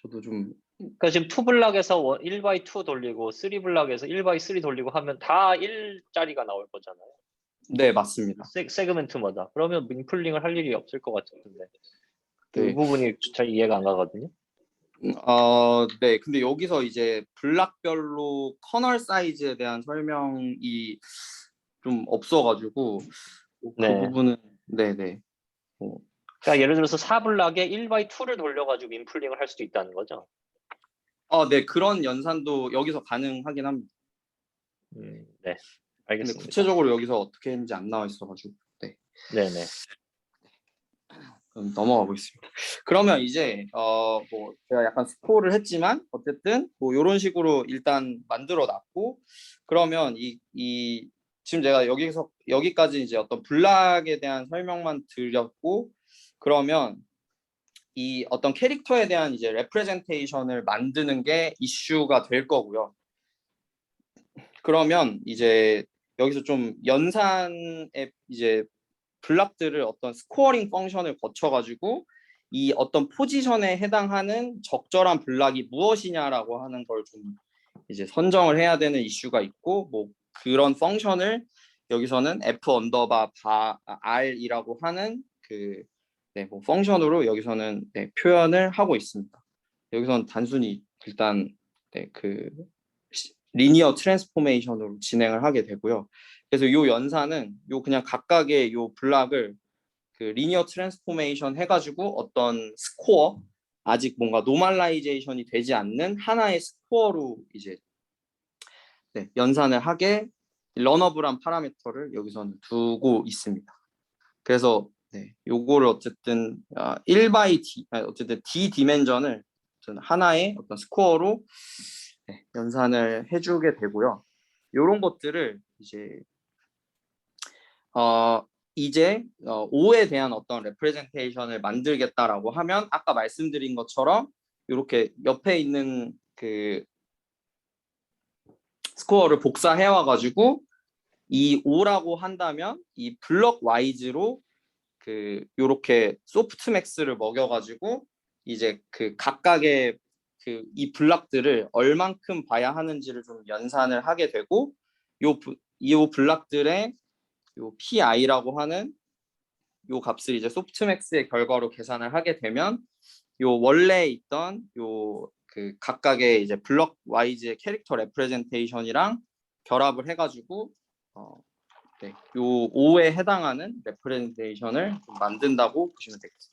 저도 좀 그러니까 지금 2블락에서 1x2 돌리고 3블락에서 1x3 돌리고 하면 다 1짜리가 나올 거잖아요. 네, 맞습니다. 세그멘트마다. 그러면 민플링을 할 일이 없을 것 같은데. 그 네. 부분이 잘 이해가 안 가거든요. 네. 근데 여기서 이제 블락별로 커널 사이즈에 대한 설명이 좀 없어가지고 그 네. 부분은 네네. 그러니까 예를 들어서 4블락에 1x2를 돌려가지고 민플링을 할 수도 있다는 거죠. 네. 그런 연산도 여기서 가능하긴 합니다. 네. 근데 알겠습니다. 구체적으로 여기서 어떻게 했는지 안 나와 있어가지고. 네. 네네. 그럼 넘어가 보겠습니다. 그러면 이제 뭐 제가 약간 스포를 했지만 어쨌든 뭐 이런 식으로 일단 만들어 놨고 그러면 이 지금 제가 여기까지 이제 어떤 블락에 대한 설명만 드렸고 그러면 이 어떤 캐릭터에 대한 이제 레프레젠테이션을 만드는 게 이슈가 될 거고요. 그러면 이제 여기서 좀 연산의 이제 블락들을 어떤 스코어링 펑션을 거쳐가지고 이 어떤 포지션에 해당하는 적절한 블락이 무엇이냐라고 하는 걸 좀 이제 선정을 해야 되는 이슈가 있고 뭐 그런 펑션을 여기서는 F 언더바 R이라고 하는 그 뭐 펑션으로 여기서는 표현을 하고 있습니다. 여기서는 단순히 일단 그 리니어 트랜스포메이션으로 진행을 하게 되고요. 그래서 이 연산은 요 그냥 각각의 요 블락을 그 리니어 트랜스포메이션 해가지고 어떤 스코어 아직 뭔가 노멀라이제이션이 되지 않는 하나의 스코어로 이제 연산을 하게 러너블한 파라미터를 여기서는 두고 있습니다. 그래서 요거를 어쨌든 1 D 어쨌든 D 디멘전을 하나의 어떤 스코어로 연산을 해주게 되고요. 이런 것들을 이제 5에 대한 어떤 레프레젠테이션을 만들겠다라고 하면 아까 말씀드린 것처럼 이렇게 옆에 있는 그 스코어를 복사해 와가지고 이 5라고 한다면 이 블럭 와이즈로 그 요렇게 소프트맥스를 먹여가지고 이제 그 각각의 그 이 블락들을 얼만큼 봐야 하는지를 좀 연산을 하게 되고 요 블락들의 요 PI라고 하는 요 값을 이제 소프트맥스의 결과로 계산을 하게 되면 요 원래 있던 요 그 각각의 이제 블럭 와이즈의 캐릭터 레프레젠테이션이랑 결합을 해가지고 요 5에 해당하는 레프레젠테이션을 만든다고 보시면 되겠습니다.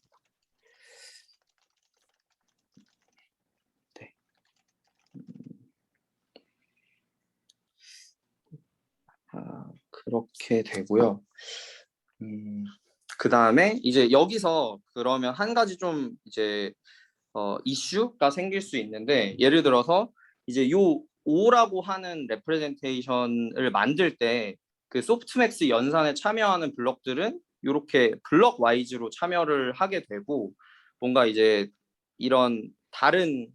그렇게 되고요. 그 다음에 이제 여기서 그러면 한 가지 좀 이제 이슈가 생길 수 있는데 예를 들어서 이제 요 5라고 하는 레프레젠테이션을 만들 때 그 소프트맥스 연산에 참여하는 블럭들은 이렇게 블럭 와이즈로 참여를 하게 되고 뭔가 이제 이런 다른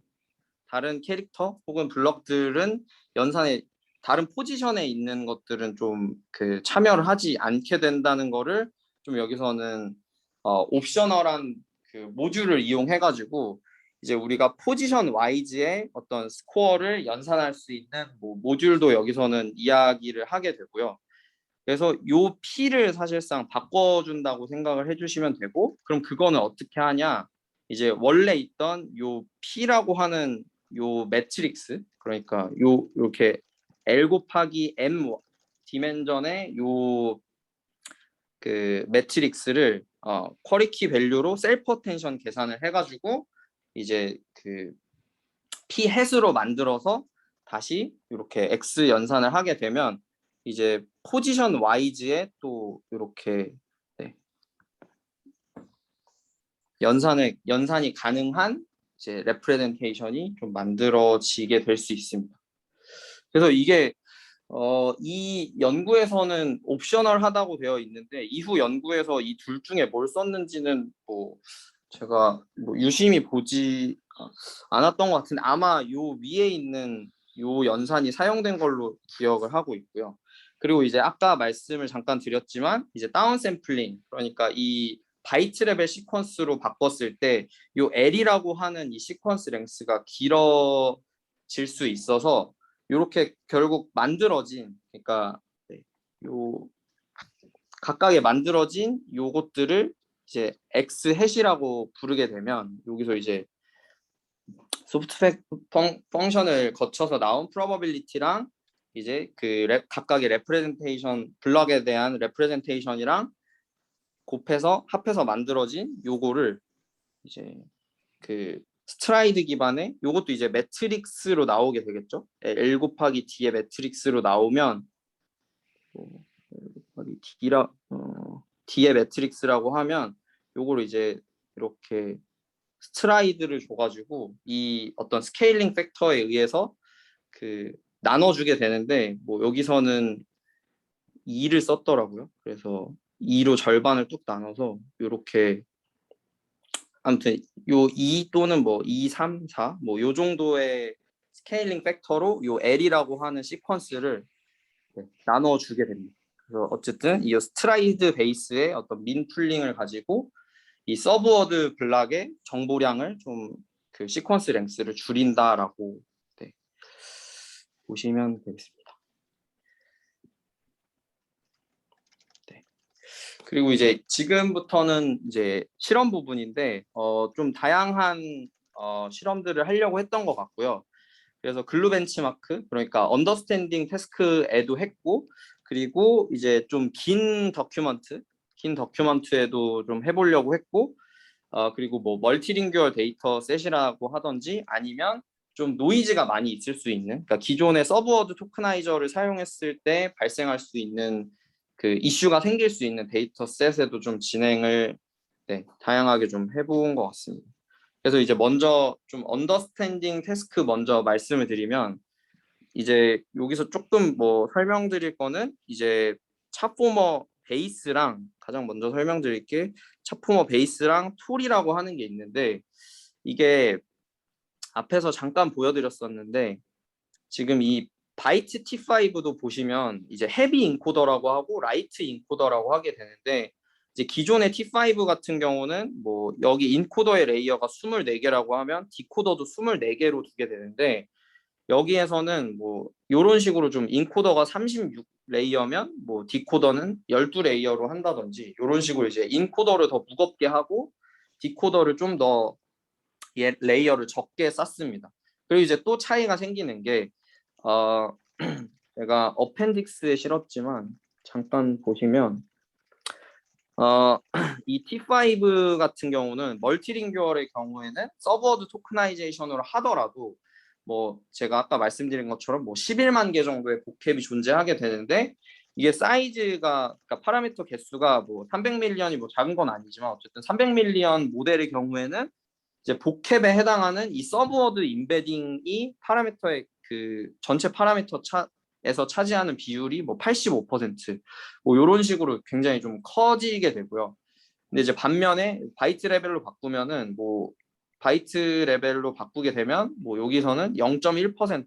캐릭터 혹은 블럭들은 연산에 다른 포지션에 있는 것들은 좀 그 참여를 하지 않게 된다는 거를 좀 여기서는 옵셔널한 그 모듈을 이용해 가지고 이제 우리가 포지션 와이즈의 어떤 스코어를 연산할 수 있는 뭐 모듈도 여기서는 이야기를 하게 되고요. 그래서 요 P를 사실상 바꿔준다고 생각을 해주시면 되고 그럼 그거는 어떻게 하냐 이제 원래 있던 요 P라고 하는 요 매트릭스 그러니까 요 이렇게 L 곱하기 M 디멘전의 요 그 매트릭스를 쿼리키 밸류로 셀프 어텐션 계산을 해가지고 이제 그 P 햇으로 만들어서 다시 이렇게 X 연산을 하게 되면 이제 포지션 와이즈에 또 이렇게 연산이 가능한 이제 레프레젠테이션이 좀 만들어지게 될 수 있습니다. 그래서 이게 이 연구에서는 옵셔널하다고 되어 있는데 이후 연구에서 이 둘 중에 뭘 썼는지는 뭐 제가 뭐 유심히 보지 않았던 것 같은데 아마 요 위에 있는 요 연산이 사용된 걸로 기억을 하고 있고요. 그리고 이제 아까 말씀을 잠깐 드렸지만 이제 다운 샘플링 그러니까 이 바이트 레벨 시퀀스로 바꿨을 때 요 L이라고 하는 이 시퀀스 랭스가 길어질 수 있어서 이렇게 결국 만들어진 그러니까 네, 요 각각의 만들어진 요것들을 이제 X 해시라고 부르게 되면 여기서 이제 소프트백 펑션을 거쳐서 나온 프로버빌리티랑 이제 그 각각의 레프레젠테이션 블럭에 대한 레프레젠테이션이랑 곱해서 합해서 만들어진 요거를 이제 그 스트라이드 기반의 요것도 이제 매트릭스로 나오게 되겠죠. L 곱하기 D의 매트릭스로 나오면 L 곱하기 D의 매트릭스라고 하면 요거를 이제 이렇게 스트라이드를 줘가지고 이 어떤 스케일링 팩터에 의해서 그 나눠주게 되는데 뭐 여기서는 2를 썼더라고요. 그래서 2로 절반을 뚝 나눠서 이렇게 아무튼 요 2 또는 뭐 2, 3, 4 뭐 요 정도의 스케일링 팩터로 요 L이라고 하는 시퀀스를 나눠주게 됩니다. 그래서 어쨌든 이 스트라이드 베이스의 어떤 민 풀링을 가지고 이 서브워드 블락의 정보량을 좀 그 시퀀스 랭스를 줄인다라고 네, 보시면 되겠습니다. 네. 그리고 이제 지금부터는 이제 실험 부분인데 좀 다양한 실험들을 하려고 했던 것 같고요. 그래서 글루 벤치마크 그러니까 언더스탠딩 태스크에도 했고 그리고 이제 좀 긴 더큐먼트에도 좀 해보려고 했고 그리고 뭐 멀티링규얼 데이터 셋이라고 하던지 아니면 좀 노이즈가 많이 있을 수 있는 그러니까 기존의 서브워드 토크나이저를 사용했을 때 발생할 수 있는 그 이슈가 생길 수 있는 데이터 셋에도 좀 진행을 네, 다양하게 좀 해본 것 같습니다. 그래서 이제 먼저 좀 언더스탠딩 태스크 먼저 말씀을 드리면 이제 여기서 조금 뭐 설명드릴 거는 이제 차포머 베이스랑 가장 먼저 설명드릴 게 차포머 베이스랑 툴이라고 하는 게 있는데 이게 앞에서 잠깐 보여드렸었는데 지금 이 바이트 T5도 보시면 이제 헤비 인코더라고 하고 라이트 인코더라고 하게 되는데 이제 기존의 T5 같은 경우는 뭐 여기 인코더의 레이어가 24개라고 하면 디코더도 24개로 두게 되는데 여기에서는 뭐 이런 식으로 좀 인코더가 36 레이어면 뭐 디코더는 12 레이어로 한다든지 이런 식으로 이제 인코더를 더 무겁게 하고 디코더를 좀 더 레이어를 적게 쌌습니다. 그리고 이제 또 차이가 생기는 게 제가 어펜딕스에 실었지만 잠깐 보시면 이 T5 같은 경우는 멀티링규얼의 경우에는 서브워드 토크나이제이션으로 하더라도 뭐 제가 아까 말씀드린 것처럼 뭐 11만 개 정도의 복캡이 존재하게 되는데 이게 사이즈가 그러니까 파라미터 개수가 뭐 300밀리언이 뭐 작은 건 아니지만 어쨌든 300밀리언 모델의 경우에는 이제 복캡에 해당하는 이 서브워드 임베딩이 파라미터의 그 전체 파라미터 에서 차지하는 비율이 뭐 85%뭐 이런 식으로 굉장히 좀 커지게 되고요. 근데 이제 반면에 바이트 레벨로 바꾸면은 뭐 바이트 레벨로 바꾸게 되면 뭐 여기서는 0.1%,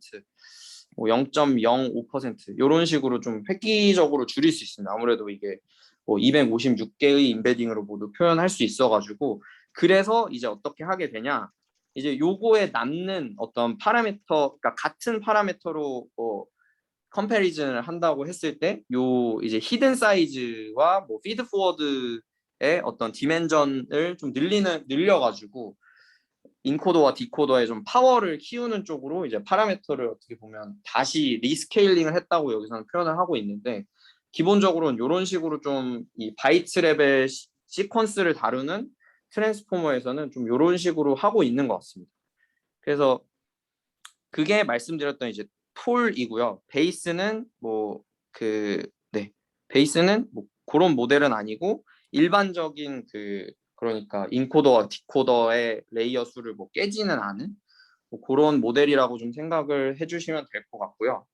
뭐 0.05% 이런 식으로 좀 획기적으로 줄일 수 있습니다. 아무래도 이게 뭐 256개의 임베딩으로 모두 표현할 수 있어가지고 그래서 이제 어떻게 하게 되냐? 이제 요거에 남는 어떤 파라미터, 그러니까 같은 파라미터로 컴패리즌을 한다고 했을 때 요 이제 히든 사이즈와 뭐 피드 포워드의 어떤 디멘전을 좀 늘려가지고 인코더와 디코더의 좀 파워를 키우는 쪽으로 이제 파라미터를 어떻게 보면 다시 리스케일링을 했다고 여기서는 표현을 하고 있는데 기본적으로는 이런 식으로 좀 이 바이트 레벨 시퀀스를 다루는 트랜스포머에서는 좀 이런 식으로 하고 있는 것 같습니다. 그래서 그게 말씀드렸던 이제 톨이고요. 베이스는 뭐 베이스는 뭐 그런 모델은 아니고 일반적인 그러니까 인코더와 디코더의 레이어 수를 뭐 깨지는 않은 뭐 그런 모델이라고 좀 생각을 해주시면 될 것 같고요.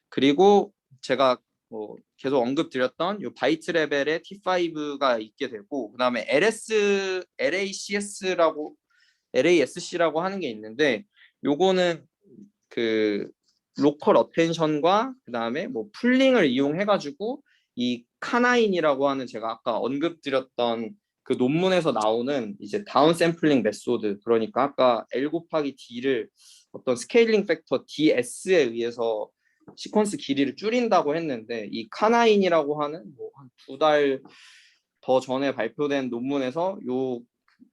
그리고 제가 뭐 계속 언급드렸던 요 바이트 레벨의 T5가 있게 되고 그다음에 LASC라고 하는 게 있는데 요거는 그 로컬 어텐션과 그다음에 뭐 풀링을 이용해 가지고 이 카나인이라고 하는 제가 아까 언급드렸던 그 논문에서 나오는 이제 다운 샘플링 메소드, 그러니까 아까 L 곱하기 D를 어떤 스케일링 팩터 DS에 의해서 시퀀스 길이를 줄인다고 했는데, 이 카나인이라고 하는 뭐 한 2달 더 전에 발표된 논문에서 요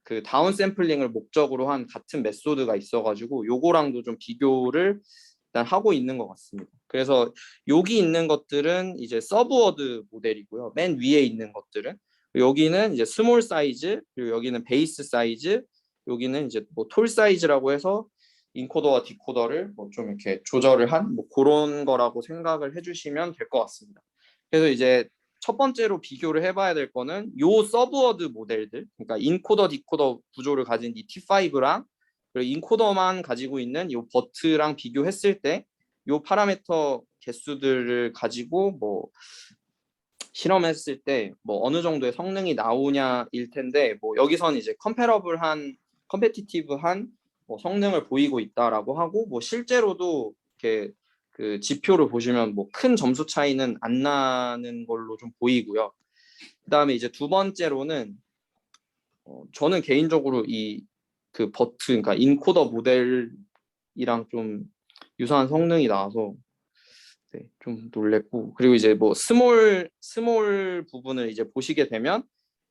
그 다운 샘플링을 목적으로 한 같은 메소드가 있어가지고 요거랑도 좀 비교를 일단 하고 있는 것 같습니다. 그래서 여기 있는 것들은 이제 서브워드 모델이고요. 맨 위에 있는 것들은, 여기는 이제 스몰 사이즈, 그리고 여기는 베이스 사이즈, 여기는 이제 뭐 톨 사이즈라고 해서 인코더와 디코더를 뭐 좀 이렇게 조절을 한 뭐 그런 거라고 생각을 해주시면 될 것 같습니다. 그래서 이제 첫 번째로 비교를 해봐야 될 거는 요 서브워드 모델들, 그러니까 인코더 디코더 구조를 가진 이 T5랑 그리고 인코더만 가지고 있는 요 버트랑 비교했을 때 요 파라미터 개수들을 가지고 뭐 실험했을 때 뭐 어느 정도의 성능이 나오냐일 텐데, 뭐 여기선 이제 컴패러블한 컴페티티브한 뭐 성능을 보이고 있다라고 하고, 뭐 실제로도 이렇게 그 지표를 보시면 뭐 큰 점수 차이는 안 나는 걸로 좀 보이고요. 그다음에 이제 두 번째로는 저는 개인적으로 이 그 버트, 그러니까 인코더 모델이랑 좀 유사한 성능이 나와서 네, 좀 놀랬고, 그리고 이제 뭐 스몰 부분을 이제 보시게 되면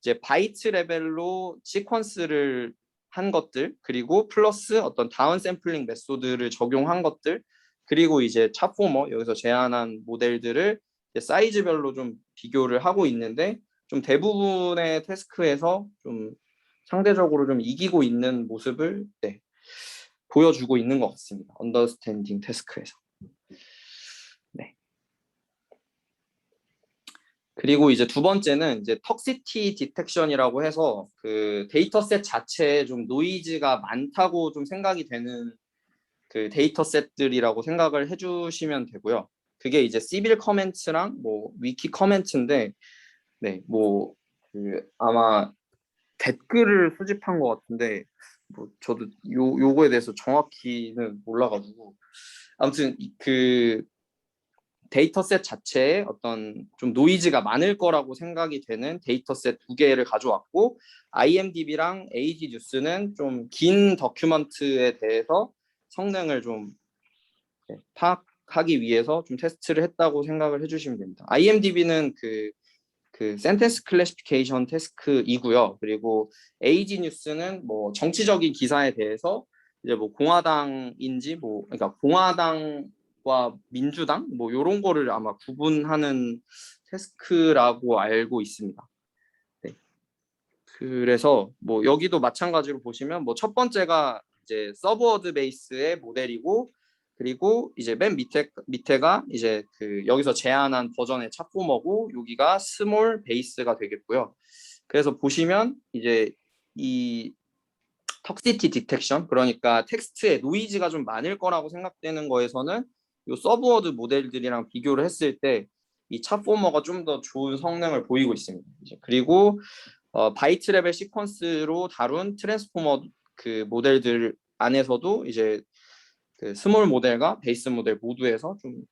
이제 바이트 레벨로 시퀀스를 한 것들, 그리고 플러스 어떤 다운 샘플링 메소드를 적용한 것들, 그리고 이제 차포머 여기서 제안한 모델들을 이제 사이즈별로 좀 비교를 하고 있는데, 좀 대부분의 태스크에서 좀 상대적으로 좀 이기고 있는 모습을 네, 보여주고 있는 것 같습니다. 언더스탠딩 태스크에서. 네. 그리고 이제 두 번째는 이제 턱시티 디텍션이라고 해서 그 데이터셋 자체에 좀 노이즈가 많다고 좀 생각이 되는 그 데이터셋들이라고 생각을 해주시면 되고요. 그게 이제 시빌 커멘트랑 뭐 위키 커멘트인데, 네, 뭐 그 아마 댓글을 수집한 것 같은데, 뭐 저도 요거에 대해서 정확히는 몰라가지고, 아무튼 그 데이터셋 자체에 어떤 좀 노이즈가 많을 거라고 생각이 되는 데이터셋 두 개를 가져왔고, IMDb랑 AG 뉴스는 좀 긴 더큐먼트에 대해서 성능을 좀 파악하기 위해서 좀 테스트를 했다고 생각을 해주시면 됩니다. IMDb는 그 센텐스 클래시피케이션 태스크이고요. 그리고 AG 뉴스는 뭐 정치적인 기사에 대해서 이제 뭐 공화당인지 뭐 그러니까 공화당과 민주당 뭐 이런 거를 아마 구분하는 태스크라고 알고 있습니다. 네. 그래서 뭐 여기도 마찬가지로 보시면 뭐 첫 번째가 이제 서브워드 베이스의 모델이고, 그리고 이제 맨 밑에가 이제 그 여기서 제안한 버전의 차포머고, 여기가 스몰 베이스가 되겠고요. 그래서 보시면 이제 이 턱시티 디텍션, 그러니까 텍스트에 노이즈가 좀 많을 거라고 생각되는 거에서는 이 서브워드 모델들이랑 비교를 했을 때 이 차포머가 좀 더 좋은 성능을 보이고 있습니다. 그리고 바이트 레벨 시퀀스로 다룬 트랜스포머 그 모델들 안에서도 이제 그 스몰 모델과 베이스 모델 모두에서 좀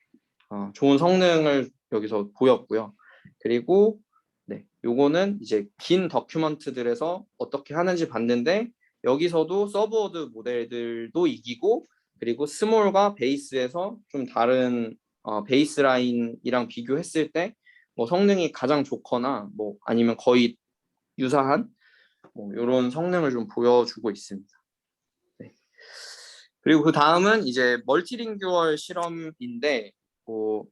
좋은 성능을 여기서 보였고요. 그리고 네, 요거는 이제 긴 더큐먼트들에서 어떻게 하는지 봤는데, 여기서도 서브워드 모델들도 이기고, 그리고 스몰과 베이스에서 좀 다른 베이스라인이랑 비교했을 때 뭐 성능이 가장 좋거나 뭐 아니면 거의 유사한 뭐 이런 성능을 좀 보여주고 있습니다. 네. 그리고 그 다음은 이제 멀티링규얼 실험인데, 뭐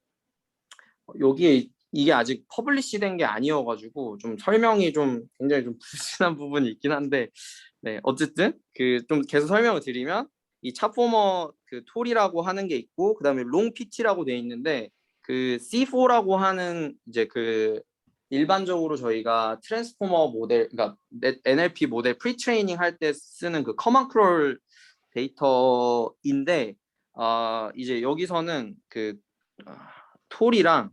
여기에 이게 아직 퍼블리시된 게 아니어가지고 좀 설명이 좀 굉장히 좀 불순한 부분이 있긴 한데, 네, 어쨌든 그 좀 계속 설명을 드리면 이 차포머 그 톨이라고 하는 게 있고, 그다음에 롱 PT라고 돼 있는데, 그 C4라고 하는 이제 그 일반적으로 저희가 트랜스포머 모델, 그러니까 NLP 모델 프리 트레이닝 할 때 쓰는 그 커먼 크롤 데이터인데, 이제 여기서는 그 톨이랑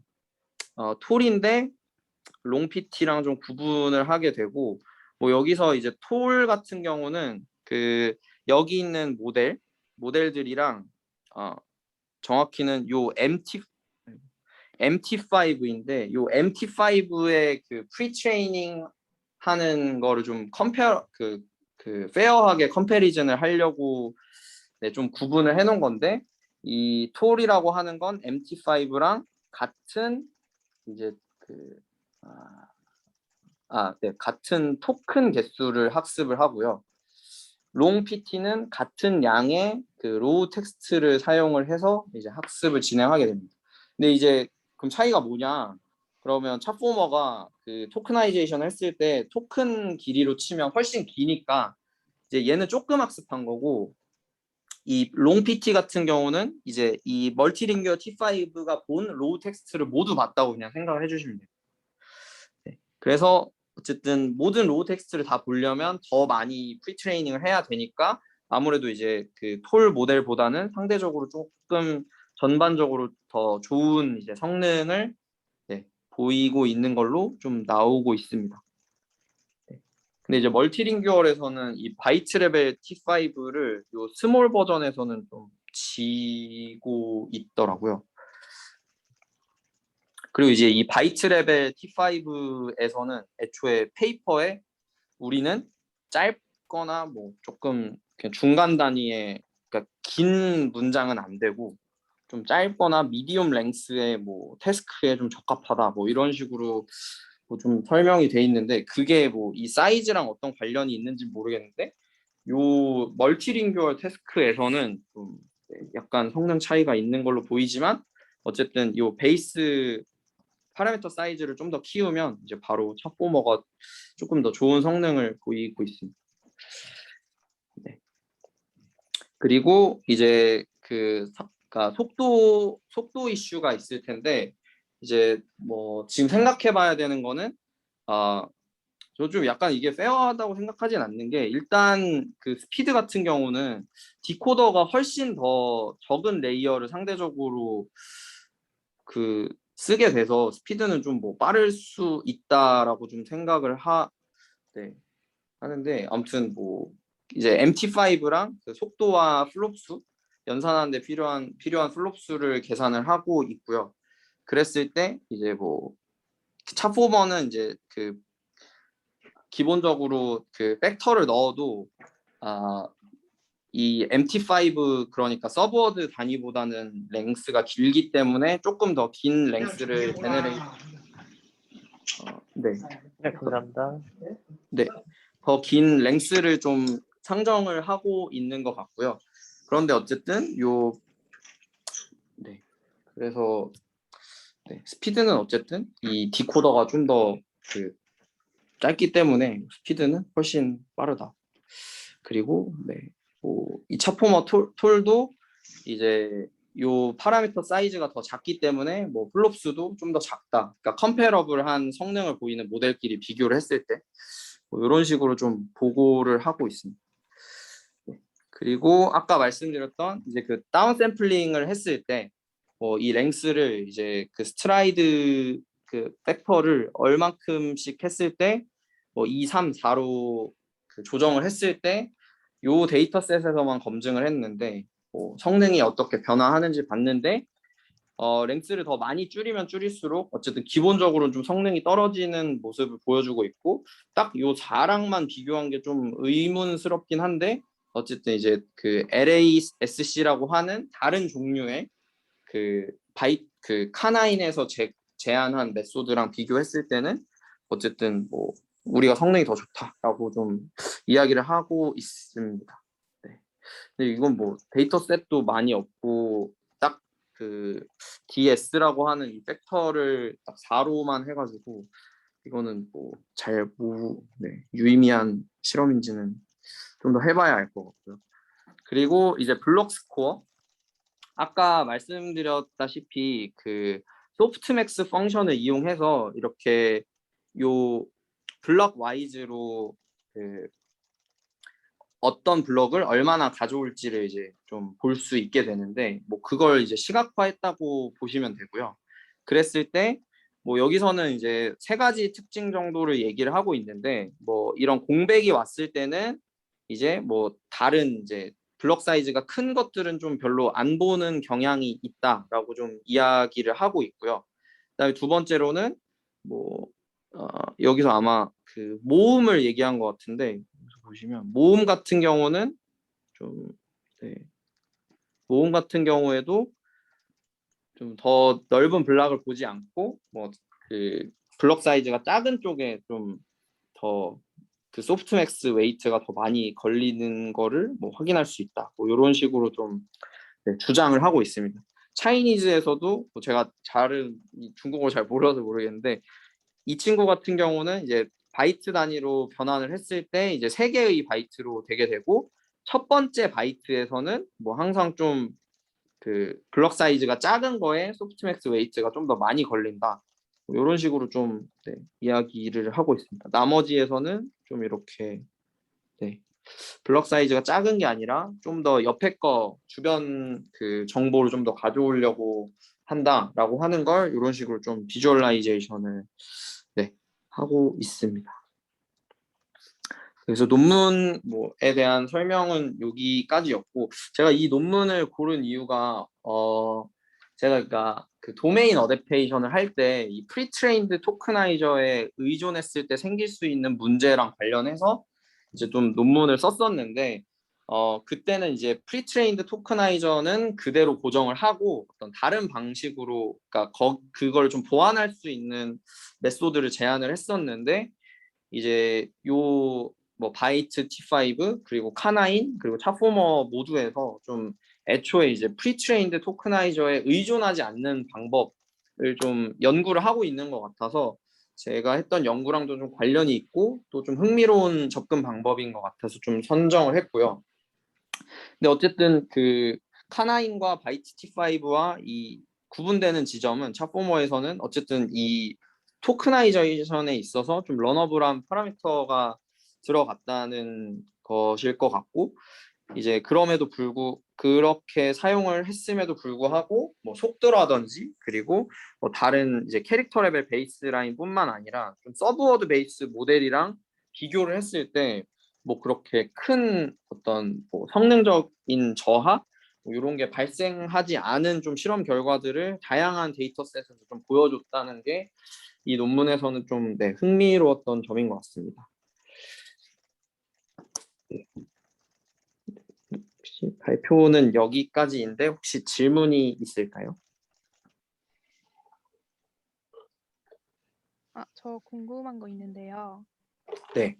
톨인데 롱 PT랑 좀 구분을 하게 되고, 뭐 여기서 이제 톨 같은 경우는 그 여기 있는 모델들이랑 정확히는 요 MT5인데, 요 MT5의 그 프리 트레이닝 하는 거를 좀 페어하게 컴패리즌을 하려고 네, 좀 구분을 해놓은 건데 이 톨이라고 하는 건 MT5랑 같은 이제 네, 같은 토큰 개수를 학습을 하고요. 롱 PT는 같은 양의 그 로우 텍스트를 사용을 해서 이제 학습을 진행하게 됩니다. 근데 이제 그럼 차이가 뭐냐? 그러면 챗포머가 그 토크나이제이션 했을 때 토큰 길이로 치면 훨씬 기니까 이제 얘는 조금 학습한 거고 이 롱 PT 같은 경우는 이제 이 멀티링규어 T5가 본 로우 텍스트를 모두 봤다고 그냥 생각을 해주시면 돼요. 네. 그래서 어쨌든 모든 로우 텍스트를 다 보려면 더 많이 프리트레이닝을 해야 되니까 아무래도 이제 그 톨 모델보다는 상대적으로 조금 전반적으로 더 좋은 이제 성능을 네, 보이고 있는 걸로 좀 나오고 있습니다. 네. 근데 이제 멀티링규얼에서는 이 바이트 레벨 T5를 요 스몰 버전에서는 좀 지고 있더라고요. 그리고 이제 이 바이트 레벨 T5에서는 애초에 페이퍼에 우리는 짧거나 뭐 조금 그냥 중간 단위의 그러니까 긴 문장은 안 되고 좀 짧거나 미디엄 랭스의 뭐 태스크에 좀 적합하다 뭐 이런 식으로 뭐 좀 설명이 돼 있는데 그게 뭐 이 사이즈랑 어떤 관련이 있는지 모르겠는데 요 멀티링규얼 태스크에서는 좀 약간 성능 차이가 있는 걸로 보이지만 어쨌든 요 베이스 파라미터 사이즈를 좀 더 키우면 이제 바로 챗포머가 조금 더 좋은 성능을 보이고 있습니다. 네. 그리고 이제 그러니까 속도 이슈가 있을 텐데 이제 뭐 지금 생각해봐야 되는 거는 저 좀 약간 이게 페어하다고 생각하진 않는 게 일단 그 스피드 같은 경우는 디코더가 훨씬 더 적은 레이어를 상대적으로 그 쓰게 돼서 스피드는 좀 뭐 빠를 수 있다라고 좀 생각을 네, 하는데 아무튼 뭐 이제 MT5랑 그 속도와 플롭수 연산하는데 필요한 플롭수를 계산을 하고 있고요. 그랬을 때 이제 뭐 차4번은 이제 그 기본적으로 그 팩터를 넣어도 이 MT5 그러니까 서브워드 단위보다는 랭스가 길기 때문에 조금 더 긴 랭스를 네. 네, 감사합니다. 네. 더 긴 랭스를 좀 상정을 하고 있는 것 같고요. 그런데 어쨌든 네. 그래서 네. 스피드는 어쨌든 이 디코더가 좀 더 짧기 때문에 스피드는 훨씬 빠르다. 그리고 네. 이 차포머 톨도 이제 요 파라미터 사이즈가 더 작기 때문에 뭐 플롭수도 좀 더 작다. 그러니까 컴패러블한 성능을 보이는 모델끼리 비교를 했을 때 뭐 이런 식으로 좀 보고를 하고 있습니다. 네. 그리고 아까 말씀드렸던 이제 그 다운 샘플링을 했을 때 이 랭스를 이제 그 스트라이드 그 팩터를 얼만큼씩 했을 때 뭐 2, 3, 4로 그 조정을 했을 때 요 데이터셋에서만 검증을 했는데 성능이 어떻게 변화하는지 봤는데 랭스를 더 많이 줄이면 줄일수록 어쨌든 기본적으로 좀 성능이 떨어지는 모습을 보여주고 있고 딱 요 4랑만 비교한 게 좀 의문스럽긴 한데 어쨌든 이제 그 LASC라고 하는 다른 종류의 그 카나인에서 제안한 메소드랑 비교했을 때는 어쨌든 뭐 우리가 성능이 더 좋다라고 좀 이야기를 하고 있습니다. 네. 근데 이건 뭐 데이터셋도 많이 없고 딱 그 DS라고 하는 이 팩터를 딱 4로만 해가지고 이거는 뭐 유의미한 실험인지는 좀 더 해봐야 알 것 같고요. 그리고 이제 블록 스코어 아까 말씀드렸다시피 그 소프트맥스 펑션을 이용해서 이렇게 요 블럭 와이즈로 그 어떤 블럭을 얼마나 가져올지를 이제 좀 볼 수 있게 되는데 뭐 그걸 이제 시각화했다고 보시면 되고요. 그랬을 때 뭐 여기서는 이제 3가지 특징 정도를 얘기를 하고 있는데 뭐 이런 공백이 왔을 때는 이제 뭐 다른 이제 블럭 사이즈가 큰 것들은 좀 별로 안 보는 경향이 있다라고 좀 이야기를 하고 있고요. 그다음에 두 번째로는 뭐 여기서 아마 그 모음을 얘기한 것 같은데 보시면 모음 같은 경우는 좀 네, 모음 같은 경우에도 좀 더 넓은 블락을 보지 않고 뭐 그 블럭 사이즈가 작은 쪽에 좀 더 그 소프트맥스 웨이트가 더 많이 걸리는 거를 뭐 확인할 수 있다. 뭐 이런 식으로 좀 네, 주장을 하고 있습니다. 차이니즈에서도 뭐 제가 잘은 중국어를 잘 몰라서 모르겠는데 이 친구 같은 경우는 이제 바이트 단위로 변환을 했을 때 이제 세 개의 바이트로 되게 되고 첫 번째 바이트에서는 뭐 항상 좀 그 블럭 사이즈가 작은 거에 소프트맥스 웨이트가 좀 더 많이 걸린다. 뭐 이런 식으로 좀 네, 이야기를 하고 있습니다. 나머지에서는 좀 이렇게 네, 블럭 사이즈가 작은 게 아니라 좀 더 옆에 거 주변 그 정보를 좀 더 가져오려고 한다라고 하는 걸 이런 식으로 좀 비주얼라이제이션을 네, 하고 있습니다. 그래서 논문 뭐에 대한 설명은 여기까지였고 제가 이 논문을 고른 이유가 제가 그러니까 그 도메인 어댑테이션을 할 때 이 프리트레인드 토크나이저에 의존했을 때 생길 수 있는 문제랑 관련해서 이제 좀 논문을 썼었는데 그때는 이제 프리트레인드 토크나이저는 그대로 고정을 하고 어떤 다른 방식으로 그러니까 그걸 좀 보완할 수 있는 메소드를 제안을 했었는데 이제 요 뭐 바이트 T5 그리고 카나인 그리고 차포머 모두에서 좀 애초에 이제 프리트레인드 토크나이저에 의존하지 않는 방법을 좀 연구를 하고 있는 것 같아서 제가 했던 연구랑도 좀 관련이 있고 또 좀 흥미로운 접근 방법인 것 같아서 좀 선정을 했고요. 근데 어쨌든 그 카나인과 바이트 T5와 이 구분되는 지점은 차포머에서는 어쨌든 이 토크나이제이션에 있어서 좀 러너블한 파라미터가 들어갔다는 것일 것 같고 이제 그럼에도 그렇게 사용을 했음에도 불구하고 뭐 속도라든지 그리고 뭐 다른 이제 캐릭터 레벨 베이스라인뿐만 아니라 좀 서브워드 베이스 모델이랑 비교를 했을 때 뭐 그렇게 큰 어떤 뭐 성능적인 저하 뭐 이런 게 발생하지 않은 좀 실험 결과들을 다양한 데이터셋에서 좀 보여줬다는 게 이 논문에서는 좀 네, 흥미로웠던 점인 것 같습니다. 네. 혹시 발표는 여기까지인데 혹시 질문이 있을까요? 저 궁금한 거 있는데요. 네.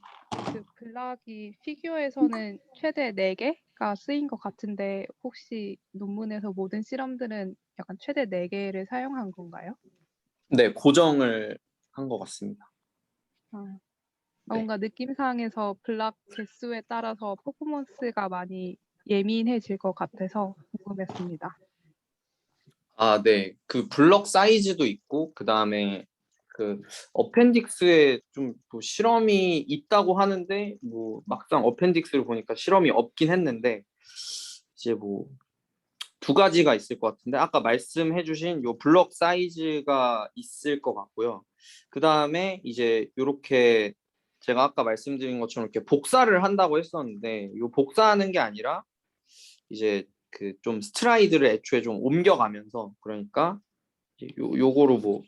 그 블락이 피규어에서는 최대 4개가 쓰인 것 같은데 혹시 논문에서 모든 실험들은 약간 최대 4개를 사용한 건가요? 네, 고정을 한 것 같습니다. 아, 네. 뭔가 느낌상에서 블락 개수에 따라서 퍼포먼스가 많이 예민해질 것 같아서 궁금했습니다. 아, 네. 그 블럭 사이즈도 있고 그다음에 그 어펜딕스에 좀 또 실험이 있다고 하는데 뭐 막상 어펜딕스를 보니까 실험이 없긴 했는데 이제 뭐 두 가지가 있을 것 같은데 아까 말씀해주신 요 블럭 사이즈가 있을 것 같고요. 그 다음에 이제 요렇게 제가 아까 말씀드린 것처럼 이렇게 복사를 한다고 했었는데 요 복사하는 게 아니라 이제 그 좀 스트라이드를 애초에 좀 옮겨가면서 그러니까 이제 요거로 뭐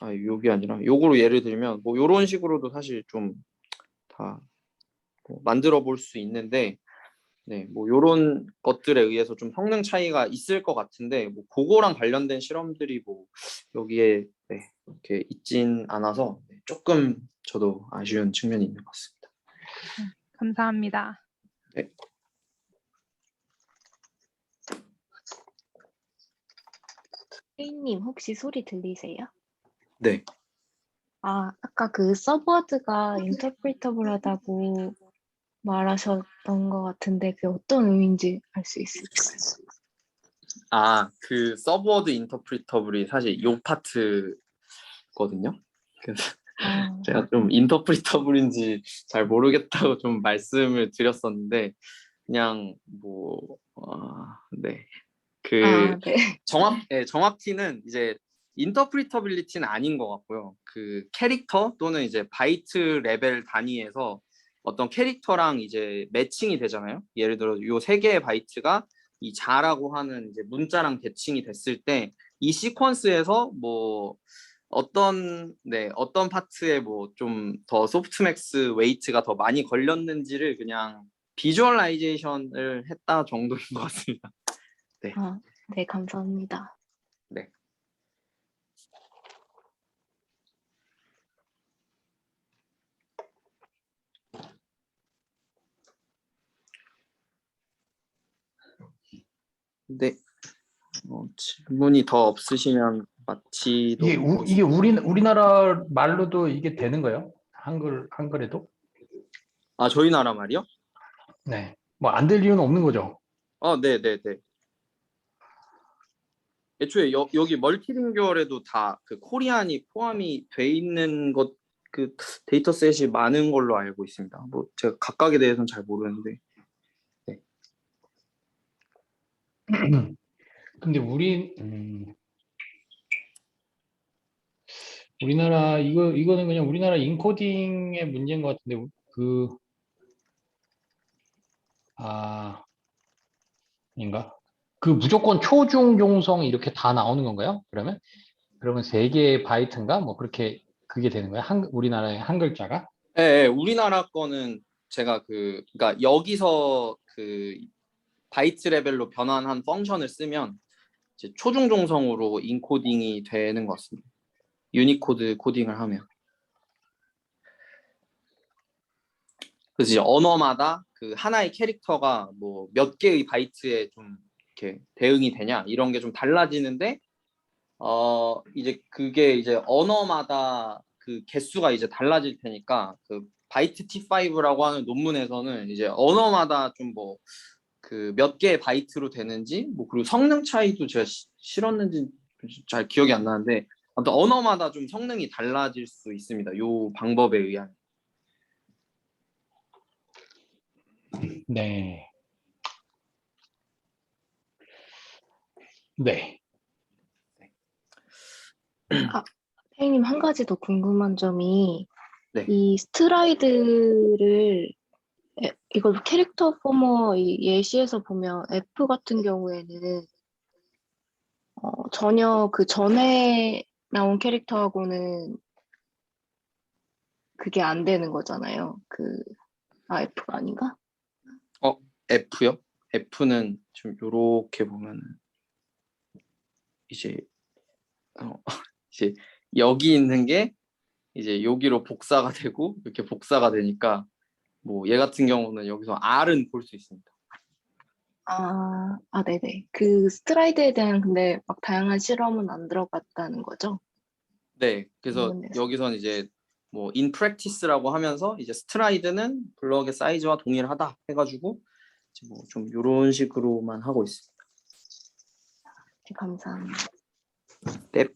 요게 아니라 요거로 예를 들면 뭐 요런 식으로도 사실 좀 다 뭐 만들어 볼 수 있는데 네, 뭐 요런 것들에 의해서 좀 성능 차이가 있을 것 같은데 뭐 그거랑 관련된 실험들이 뭐 여기에 네, 이렇게 있진 않아서 네, 조금 저도 아쉬운 측면이 있는 것 같습니다. 감사합니다. 네. 혜인님 혹시 소리 들리세요? 네. 아까 그 서브워드가 인터프리터블하다고 말하셨던 것 같은데 그게 어떤 의미인지 알 수 있을까요? 그 서브워드 인터프리터블이 사실 요 파트거든요. 그래서 제가 좀 인터프리터블인지 잘 모르겠다고 좀 말씀을 드렸었는데 그냥 뭐 네. 네. 정확히는 이제 인터프리터빌리티는 아닌 것 같고요. 그 캐릭터 또는 이제 바이트 레벨 단위에서 어떤 캐릭터랑 이제 매칭이 되잖아요. 예를 들어 요 세 개의 바이트가 이 자라고 하는 이제 문자랑 대칭이 됐을 때 이 시퀀스에서 뭐 어떤 파트에 뭐 좀 더 소프트맥스 웨이트가 더 많이 걸렸는지를 그냥 비주얼라이제이션을 했다 정도인 것 같습니다. 아, 네, 감사합니다. 네. 네. 질문이 더 없으시면 마치도록. 이게 우리나라 말로도 이게 되는 거예요? 한글에도? 아, 저희 나라 말이요? 네. 뭐 안 될 이유는 없는 거죠. 네네네. 애초에 여기 멀티링구얼에도 다 그 코리안이 포함이 돼 있는 것, 그 데이터셋이 많은 걸로 알고 있습니다. 뭐 제가 각각에 대해서는 잘 모르는데. 근데 우리나라 이거는 그냥 우리나라 인코딩의 문제인 것 같은데 아닌가? 그 무조건 초중 중성 이렇게 다 나오는 건가요? 그러면 3개의 바이트인가? 뭐 그렇게 그게 되는 거예요? 우리나라의 한 글자가? 네, 우리나라 거는 제가 그러니까 여기서 그 바이트 레벨로 변환한 펑션을 쓰면 이제 초중종성으로 인코딩이 되는 것 같습니다. 유니코드 코딩을 하면. 그래서 이제 언어마다 그 하나의 캐릭터가 뭐 몇 개의 바이트에 좀 이렇게 대응이 되냐 이런 게 좀 달라지는데 이제 그게 이제 언어마다 그 개수가 이제 달라질 테니까 그 바이트 T5라고 하는 논문에서는 이제 언어마다 좀 뭐 그 몇 개의 바이트로 되는지 뭐 그리고 성능 차이도 제가 실었는지 잘 기억이 안 나는데 아무튼 언어마다 좀 성능이 달라질 수 있습니다. 요 방법에 의한. 네. 네. 선생님, 한 가지 더 궁금한 점이 네. 이 스트라이드를 이걸 캐릭터 포머 이 예시에서 보면 F 같은 경우에는 전혀 그 전에 나온 캐릭터하고는 그게 안 되는 거잖아요. F가 아닌가? F요? F는 좀 요렇게 보면은 이제 이제 여기 있는 게 이제 여기로 복사가 되고 이렇게 복사가 되니까 뭐 얘 같은 경우는 여기서 R은 볼 수 있습니다. 네네. 그 스트라이드에 대한 근데 막 다양한 실험은 안 들어갔다는 거죠? 네, 그래서 논문에서. 여기선 이제 뭐 in practice라고 하면서 이제 스트라이드는 블럭의 사이즈와 동일하다 해가지고 뭐 좀 이런 식으로만 하고 있습니다. 네, 감사합니다. 네.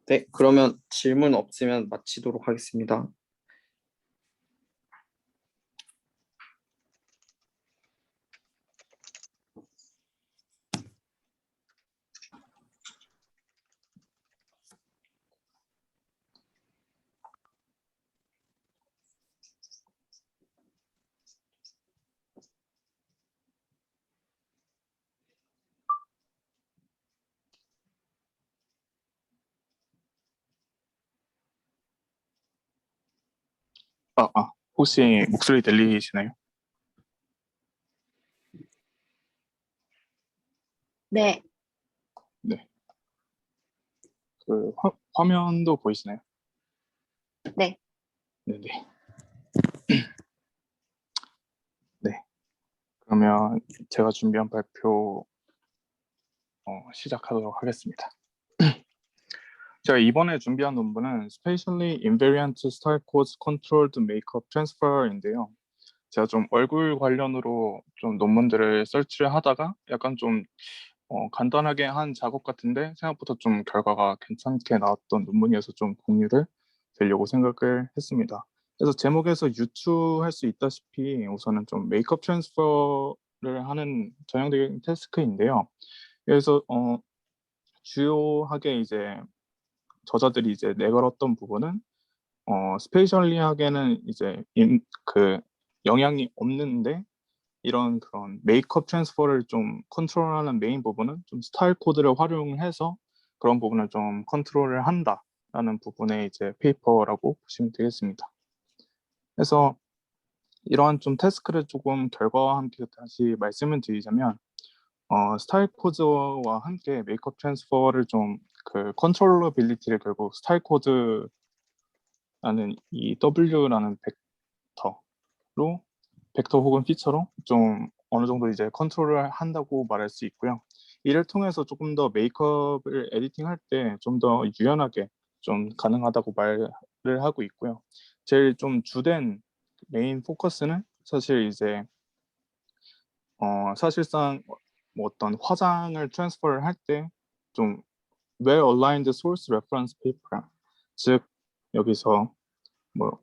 네, 그러면 질문 없으면 마치도록 하겠습니다. 혹시 목소리 들리시나요? 네, 네. 그 화면도 보이시나요? 네. 네네. 네. 그러면 제가 준비한 발표 시작하도록 하겠습니다. 제가 이번에 준비한 논문은 Spatially Invariant Star Codes Controlled Makeup Transfer인데요. 제가 좀 얼굴 관련으로 좀 논문들을 설치를 하다가 약간 좀 간단하게 한 작업 같은데 생각보다 좀 결과가 괜찮게 나왔던 논문이어서 좀 공유를 드리려고 생각을 했습니다. 그래서 제목에서 유추할 수 있다시피 우선은 좀 메이크업 트랜스퍼를 하는 전형적인 태스크인데요. 그래서 주요하게 이제 저자들이 이제 내걸었던 부분은 스페이셜리하게는 이제 영향이 없는데 이런 그런 메이크업 트랜스퍼를 좀 컨트롤하는 메인 부분은 좀 스타일 코드를 활용해서 그런 부분을 좀 컨트롤을 한다라는 부분의 이제 페이퍼라고 보시면 되겠습니다. 그래서 이러한 좀 태스크를 조금 결과와 함께 다시 말씀을 드리자면 스타일 코드와 함께 메이크업 트랜스퍼를 좀 그 컨트롤러빌리티를 결국 스타일 코드라는 이 W라는 벡터 혹은 피처로 좀 어느 정도 이제 컨트롤을 한다고 말할 수 있고요. 이를 통해서 조금 더 메이크업을 에디팅할 때 좀 더 유연하게 좀 가능하다고 말을 하고 있고요. 제일 좀 주된 메인 포커스는 사실 이제 사실상 뭐 어떤 화장을 트랜스퍼를 할 때 좀 well aligned source reference paper, 즉 여기서 뭐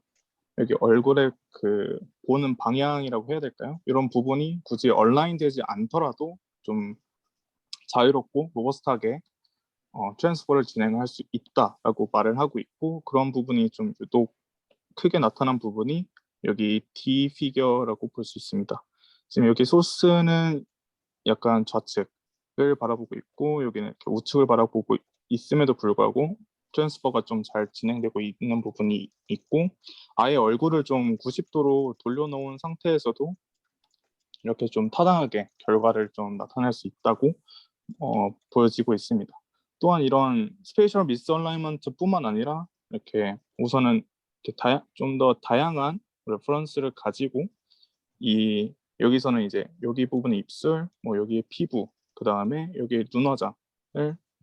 여기 얼굴의 그 보는 방향이라고 해야 될까요? 이런 부분이 굳이 얼라인되지 않더라도 좀 자유롭고 로버스트하게 트랜스퍼를 진행할 수 있다라고 말을 하고 있고, 그런 부분이 좀 유독 크게 나타난 부분이 여기 D 피겨라고 볼 수 있습니다. 지금 여기 소스는 약간 좌측을 바라보고 있고 여기는 이렇게 우측을 바라보고 있음에도 불구하고 트랜스퍼가 좀 잘 진행되고 있는 부분이 있고, 아예 얼굴을 좀 90도로 돌려놓은 상태에서도 이렇게 좀 타당하게 결과를 좀 나타낼 수 있다고 보여지고 있습니다. 또한 이런 스페이셜 미스얼라이먼트 뿐만 아니라 이렇게 우선은 좀 더 다양한 레퍼런스를 가지고 여기서는 이제 여기 부분의 입술, 뭐 여기의 피부, 그 다음에 여기 눈화장을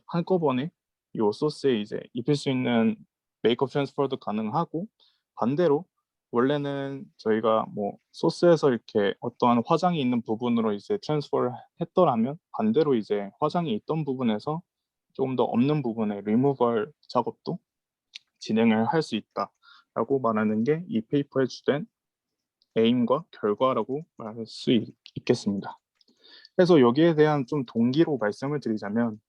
한꺼번에 이 소스에 이제 입힐 수 있는 메이크업 트랜스퍼도 가능하고, 반대로 원래는 저희가 뭐 소스에서 이렇게 어떠한 화장이 있는 부분으로 이제 트랜스퍼를 했더라면 반대로 이제 화장이 있던 부분에서 조금 더 없는 부분의 리무벌 작업도 진행을 할 수 있다라고 말하는 게 이 페이퍼의 주된 에임과 결과라고 말할 수 있겠습니다. 그래서 여기에 대한 좀 동기로 말씀을 드리자면,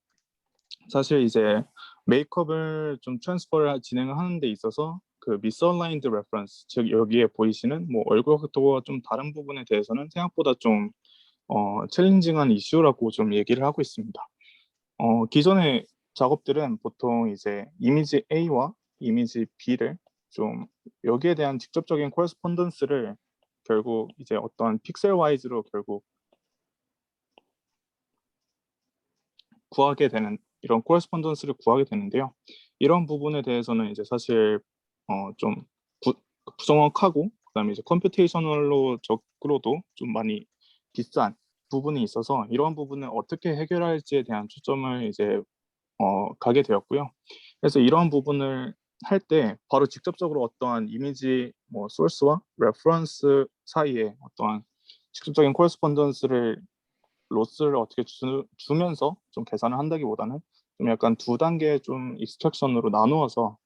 사실 이제 메이크업을 좀 트랜스퍼를 진행을 하는 데 있어서 그 미스얼라인드 레퍼런스, 즉 여기에 보이시는 뭐 얼굴 각도와 좀 다른 부분에 대해서는 생각보다 좀 챌린징한 이슈라고 좀 얘기를 하고 있습니다. 기존의 작업들은 보통 이제 이미지 A와 이미지 B를 좀 여기에 대한 직접적인 코레스폰던스를 결국 이제 어떤 픽셀 와이즈로 결국 구하게 되는, 이런 코레스폰던스를 구하게 되는데요. 이런 부분에 대해서는 이제 사실 좀 부정확하고 그다음에 이제 컴퓨테이셔널로 적으로도 좀 많이 비싼 부분이 있어서 이러한 부분을 어떻게 해결할지에 대한 초점을 이제 가게 되었고요. 그래서 이러한 부분을 할 때 바로 직접적으로 어떠한 이미지 뭐 소스와 레퍼런스 사이에 어떠한 직접적인 코레스폰던스를 로스를 어떻게 주면서 좀 계산을 한다기보다는 좀 약간 두 단계의 좀 익스트랙션으로 나누어서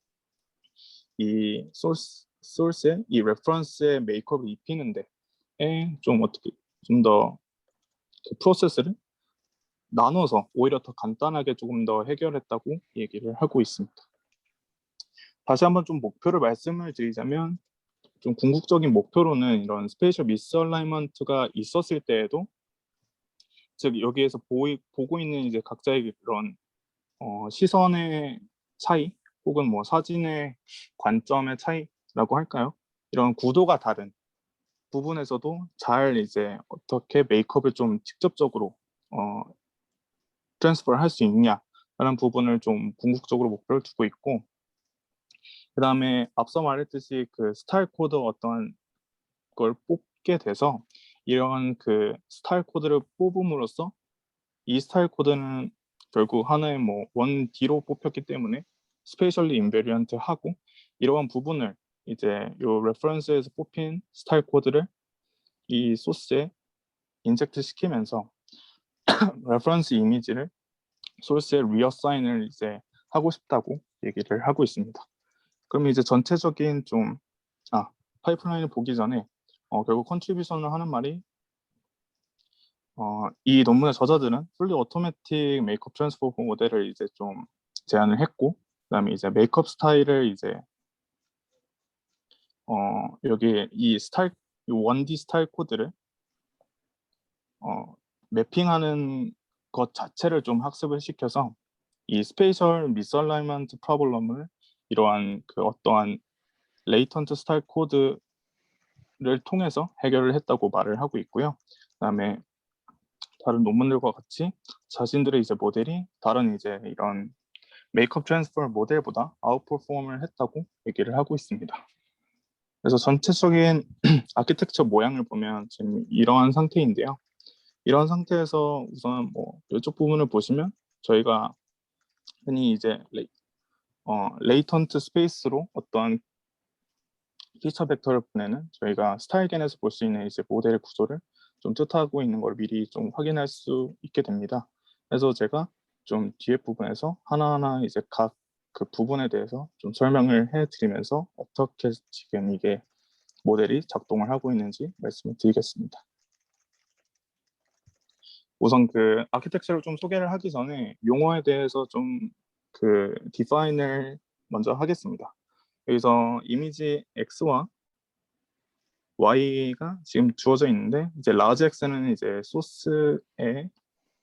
이 소스의 이 레퍼런스의 메이크업을 입히는데 좀 어떻게 좀 더 그 프로세스를 나눠서 오히려 더 간단하게 조금 더 해결했다고 얘기를 하고 있습니다. 다시 한번 좀 목표를 말씀을 드리자면, 좀 궁극적인 목표로는 이런 스페이셜 미스얼라이먼트가 있었을 때에도, 즉 여기에서 보고 있는 이제 각자의 그런 시선의 차이 혹은 뭐 사진의 관점의 차이라고 할까요? 이런 구도가 다른 부분에서도 잘 이제 어떻게 메이크업을 좀 직접적으로 트랜스퍼를 할 수 있냐라는 부분을 좀 궁극적으로 목표를 두고 있고, 그 다음에 앞서 말했듯이 그 스타일 코드 어떤 걸 뽑게 돼서 이런 그 스타일 코드를 뽑음으로써 이 스타일 코드는 결국 하나의 뭐 1D로 뽑혔기 때문에 스페이셜리 인베리언트 하고, 이러한 부분을 이제 요 레퍼런스에서 뽑힌 스타일 코드를 이 소스에 인젝트 시키면서 레퍼런스 이미지를 소스에 리어사인을 이제 하고 싶다고 얘기를 하고 있습니다. 그럼 이제 전체적인 좀 파이프라인을 보기 전에 결국 컨트리뷰션을 하는 말이 이 논문의 저자들은 풀리 오토매틱 메이크업 트랜스퍼 모델을 이제 좀 제안을 했고, 그다음에 이제 메이크업 스타일을 이제 여기 이 스타일 이 1D 스타일 코드를 매핑하는 것 자체를 좀 학습을 시켜서 이 스페이셜 미스얼라이먼트 프로블럼을 이러한 그 어떠한 레이턴트 스타일 코드를 통해서 해결을 했다고 말을 하고 있고요. 그다음에 다른 논문들과 같이 자신들의 이제 모델이 다른 이제 이런 메이크업 트랜스퍼 모델보다 아웃퍼폼을 했다고 얘기를 하고 있습니다. 그래서 전체적인 아키텍처 모양을 보면 지금 이러한 상태인데요. 이런 상태에서 우선 뭐 이쪽 부분을 보시면 저희가 흔히 이제 레이턴트 스페이스로 어떠한 피처 벡터를 보내는 저희가 스타일겐에서 볼 수 있는 이제 모델의 구조를 좀 뜻하고 있는 걸 미리 좀 확인할 수 있게 됩니다. 그래서 제가 좀 뒤에 부분에서 하나하나 이제 각 그 부분에 대해서 좀 설명을 해드리면서 어떻게 지금 이게 모델이 작동을 하고 있는지 말씀을 드리겠습니다. 우선 그 아키텍처를 좀 소개를 하기 전에 용어에 대해서 좀 그 디파인을 먼저 하겠습니다. 여기서 이미지 X와 Y가 지금 주어져 있는데 이제 large X는 이제 소스의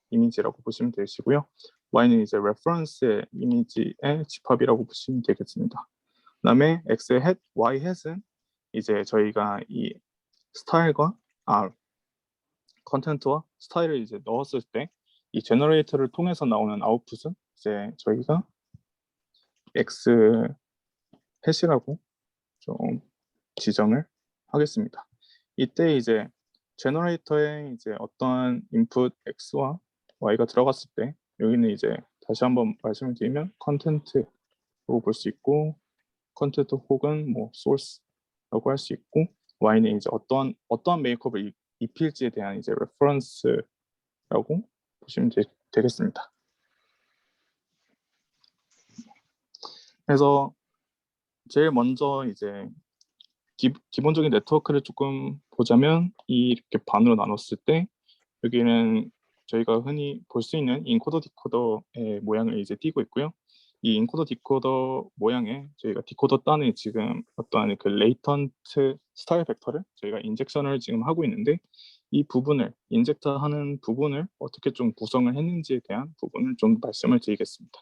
이미지라고 보시면 되시고요. Y는 이제 reference의 이미지의 집합이라고 보시면 되겠습니다. 그다음에 X의 hat, Y hat은 이제 저희가 이 스타일과 컨텐츠와 스타일을 이제 넣었을 때 이 제너레이터를 통해서 나오는 아웃풋은 이제 저희가 X hat이라고 좀 지정을 하겠습니다. 이때 이제 제너레이터에 이제 어떤 인풋 X와 Y가 들어갔을 때 여기는 이제 다시 한번 말씀을 드리면 컨텐트로 볼 수 있고 컨텐트 혹은 뭐 소스라고 할 수 있고 Y는 이제 어떠한 메이크업을 입힐지에 대한 이제 레퍼런스라고 보시면 되겠습니다. 그래서 제일 먼저 이제 기본적인 네트워크를 조금 보자면 이렇게 반으로 나눴을 때 여기는 저희가 흔히 볼 수 있는 인코더 디코더의 모양을 이제 띄고 있고요. 이 인코더 디코더 모양에 저희가 디코더 단에 지금 어떠한 그 레이턴트 스타일 벡터를 저희가 인젝션을 지금 하고 있는데 이 부분을 인젝터 하는 부분을 어떻게 좀 구성을 했는지에 대한 부분을 좀 말씀을 드리겠습니다.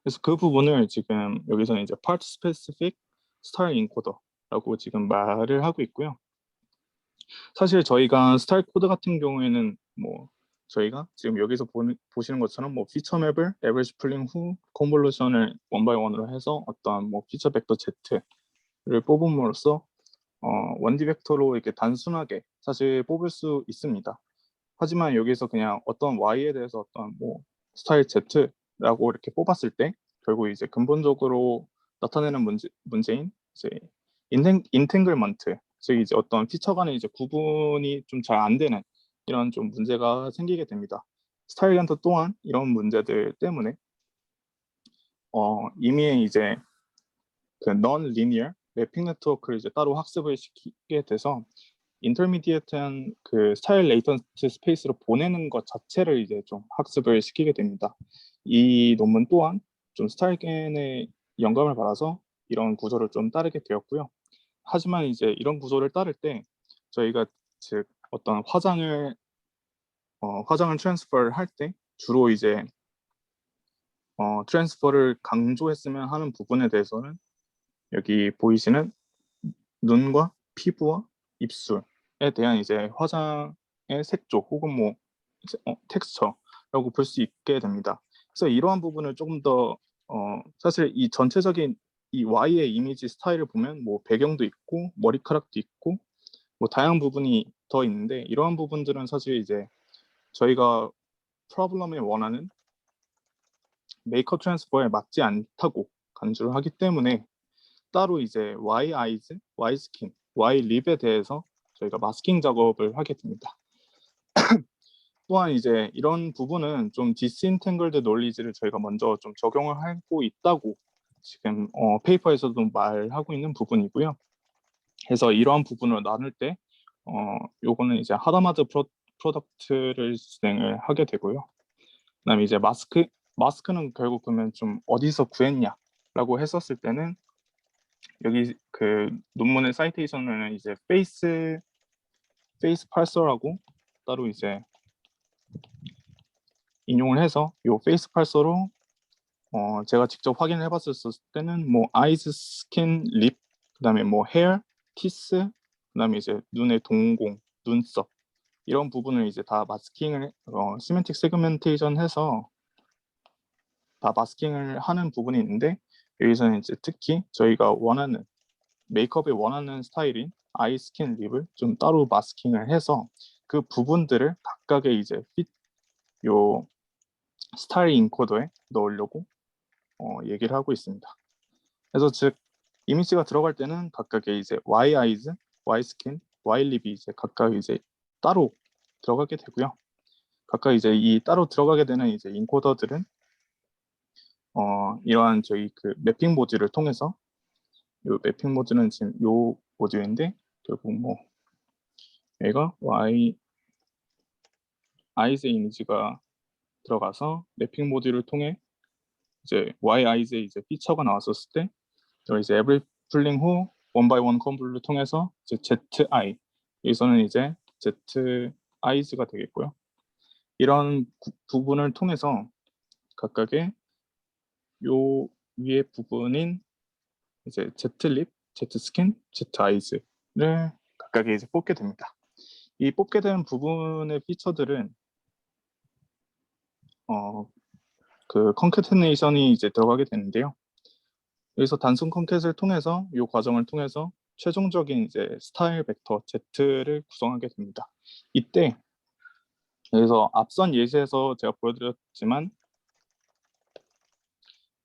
그래서 그 부분을 지금 여기서는 이제 part specific style encoder라고 지금 말을 하고 있고요. 사실 저희가 스타일 코드 같은 경우에는 뭐 저희가 지금 여기서 보시는 것처럼 뭐 피처 맵을 average pulling 후 컨볼루션을 원 바이 원으로 해서 어떤 뭐 피처 벡터 Z를 뽑음으로써 1D 벡터로 이렇게 단순하게 사실 뽑을 수 있습니다. 하지만 여기서 그냥 어떤 Y에 대해서 어떤 뭐 스타일 Z라고 이렇게 뽑았을 때 결국 이제 근본적으로 나타내는 문제인 이제 인탱글먼트, 즉 이제 어떤 피처 간의 이제 구분이 좀 잘 안 되는 이런 좀 문제가 생기게 됩니다. 스타일 간터 또한 이런 문제들 때문에 이미 이제 그 non-linear 매핑 네트워크를 이제 따로 학습을 시키게 돼서 인터미디에이트한 그 스타일 레이턴트 스페이스로 보내는 것 자체를 이제 좀 학습을 시키게 됩니다. 이 논문 또한 좀 스타일겐의 영감을 받아서 이런 구조를 좀 따르게 되었고요. 하지만 이제 이런 구조를 따를 때 저희가 즉 어떤 화장을 트랜스퍼를 할 때 주로 이제 트랜스퍼를 강조했으면 하는 부분에 대해서는 여기 보이시는 눈과 피부와 입술에 대한 이제 화장의 색조 혹은 뭐 텍스처라고 볼 수 있게 됩니다. 그래서 이러한 부분을 조금 더 사실 이 전체적인 이 Y의 이미지 스타일을 보면 뭐 배경도 있고 머리카락도 있고 뭐 다양한 부분이 더 있는데 이러한 부분들은 사실 이제 저희가 프로블럼에 원하는 메이크업 트랜스퍼에 맞지 않다고 간주를 하기 때문에 따로 이제 Y 아이즈, Y 스킨, Y 립에 대해서 저희가 마스킹 작업을 하게 됩니다. 또한 이제 이런 부분은 좀 디스인탱글드 논리지를 저희가 먼저 좀 적용을 하고 있다고 지금 페이퍼에서도 말하고 있는 부분이고요. 그래서 이러한 부분을 나눌 때 요거는 이제 하다마드 프로덕트를 진행을 하게 되고요. 그다음에 이제 마스크는 결국 그러면 좀 어디서 구했냐라고 했었을 때는 여기 그 논문의 사이테이션은 이제 페이스 팔서라고 따로 이제 인용을 해서 요 페이스 팔서로 제가 직접 확인을 해봤을 때는 뭐 아이즈, 스킨, 립, 그다음에 뭐 헤어, 티스, 그다음에 이제 눈의 동공, 눈썹 이런 부분을 이제 다 마스킹을 시멘틱 세그멘테이션 해서 다 마스킹을 하는 부분이 있는데 여기서는 이제 특히 저희가 원하는 메이크업에 원하는 스타일인 아이, 스킨, 립을 좀 따로 마스킹을 해서 그 부분들을 각각의 이제 요 스타일 인코더에 넣으려고 얘기를 하고 있습니다. 그래서 즉 이미지가 들어갈 때는 각각의 이제 Y 아이즈, Y 스킨, Y 립이 이제 각각 이제 따로 들어가게 되고요. 각각 이제 이 따로 들어가게 되는 이제 인코더들은 이러한 저희 그 매핑 모듈을 통해서 요 매핑 모듈은 지금 요 모듈인데 결국 뭐 얘가 Y 아이즈 이미지가 들어가서 매핑 모듈을 통해 이제 Y 아이즈의 이제 피처가 나왔었을 때 이제 every 풀링 후 원 바이 원 컨볼을 통해서 이제 ZI 여기서는 이제 Z 아이즈가 되겠고요. 이런 부분을 통해서 각각의 요 위에 부분인 이제 Z 립, Z 스킨, Z 아이즈를 각각의 이제 뽑게 됩니다. 이 뽑게 되는 부분의 피처들은 그 컨캐테네이션이 이제 들어가게 되는데요. 여기서 단순 컨캣을 통해서 이 과정을 통해서 최종적인 이제 스타일 벡터 Z를 구성하게 됩니다. 이때 여기서 앞선 예시에서 제가 보여드렸지만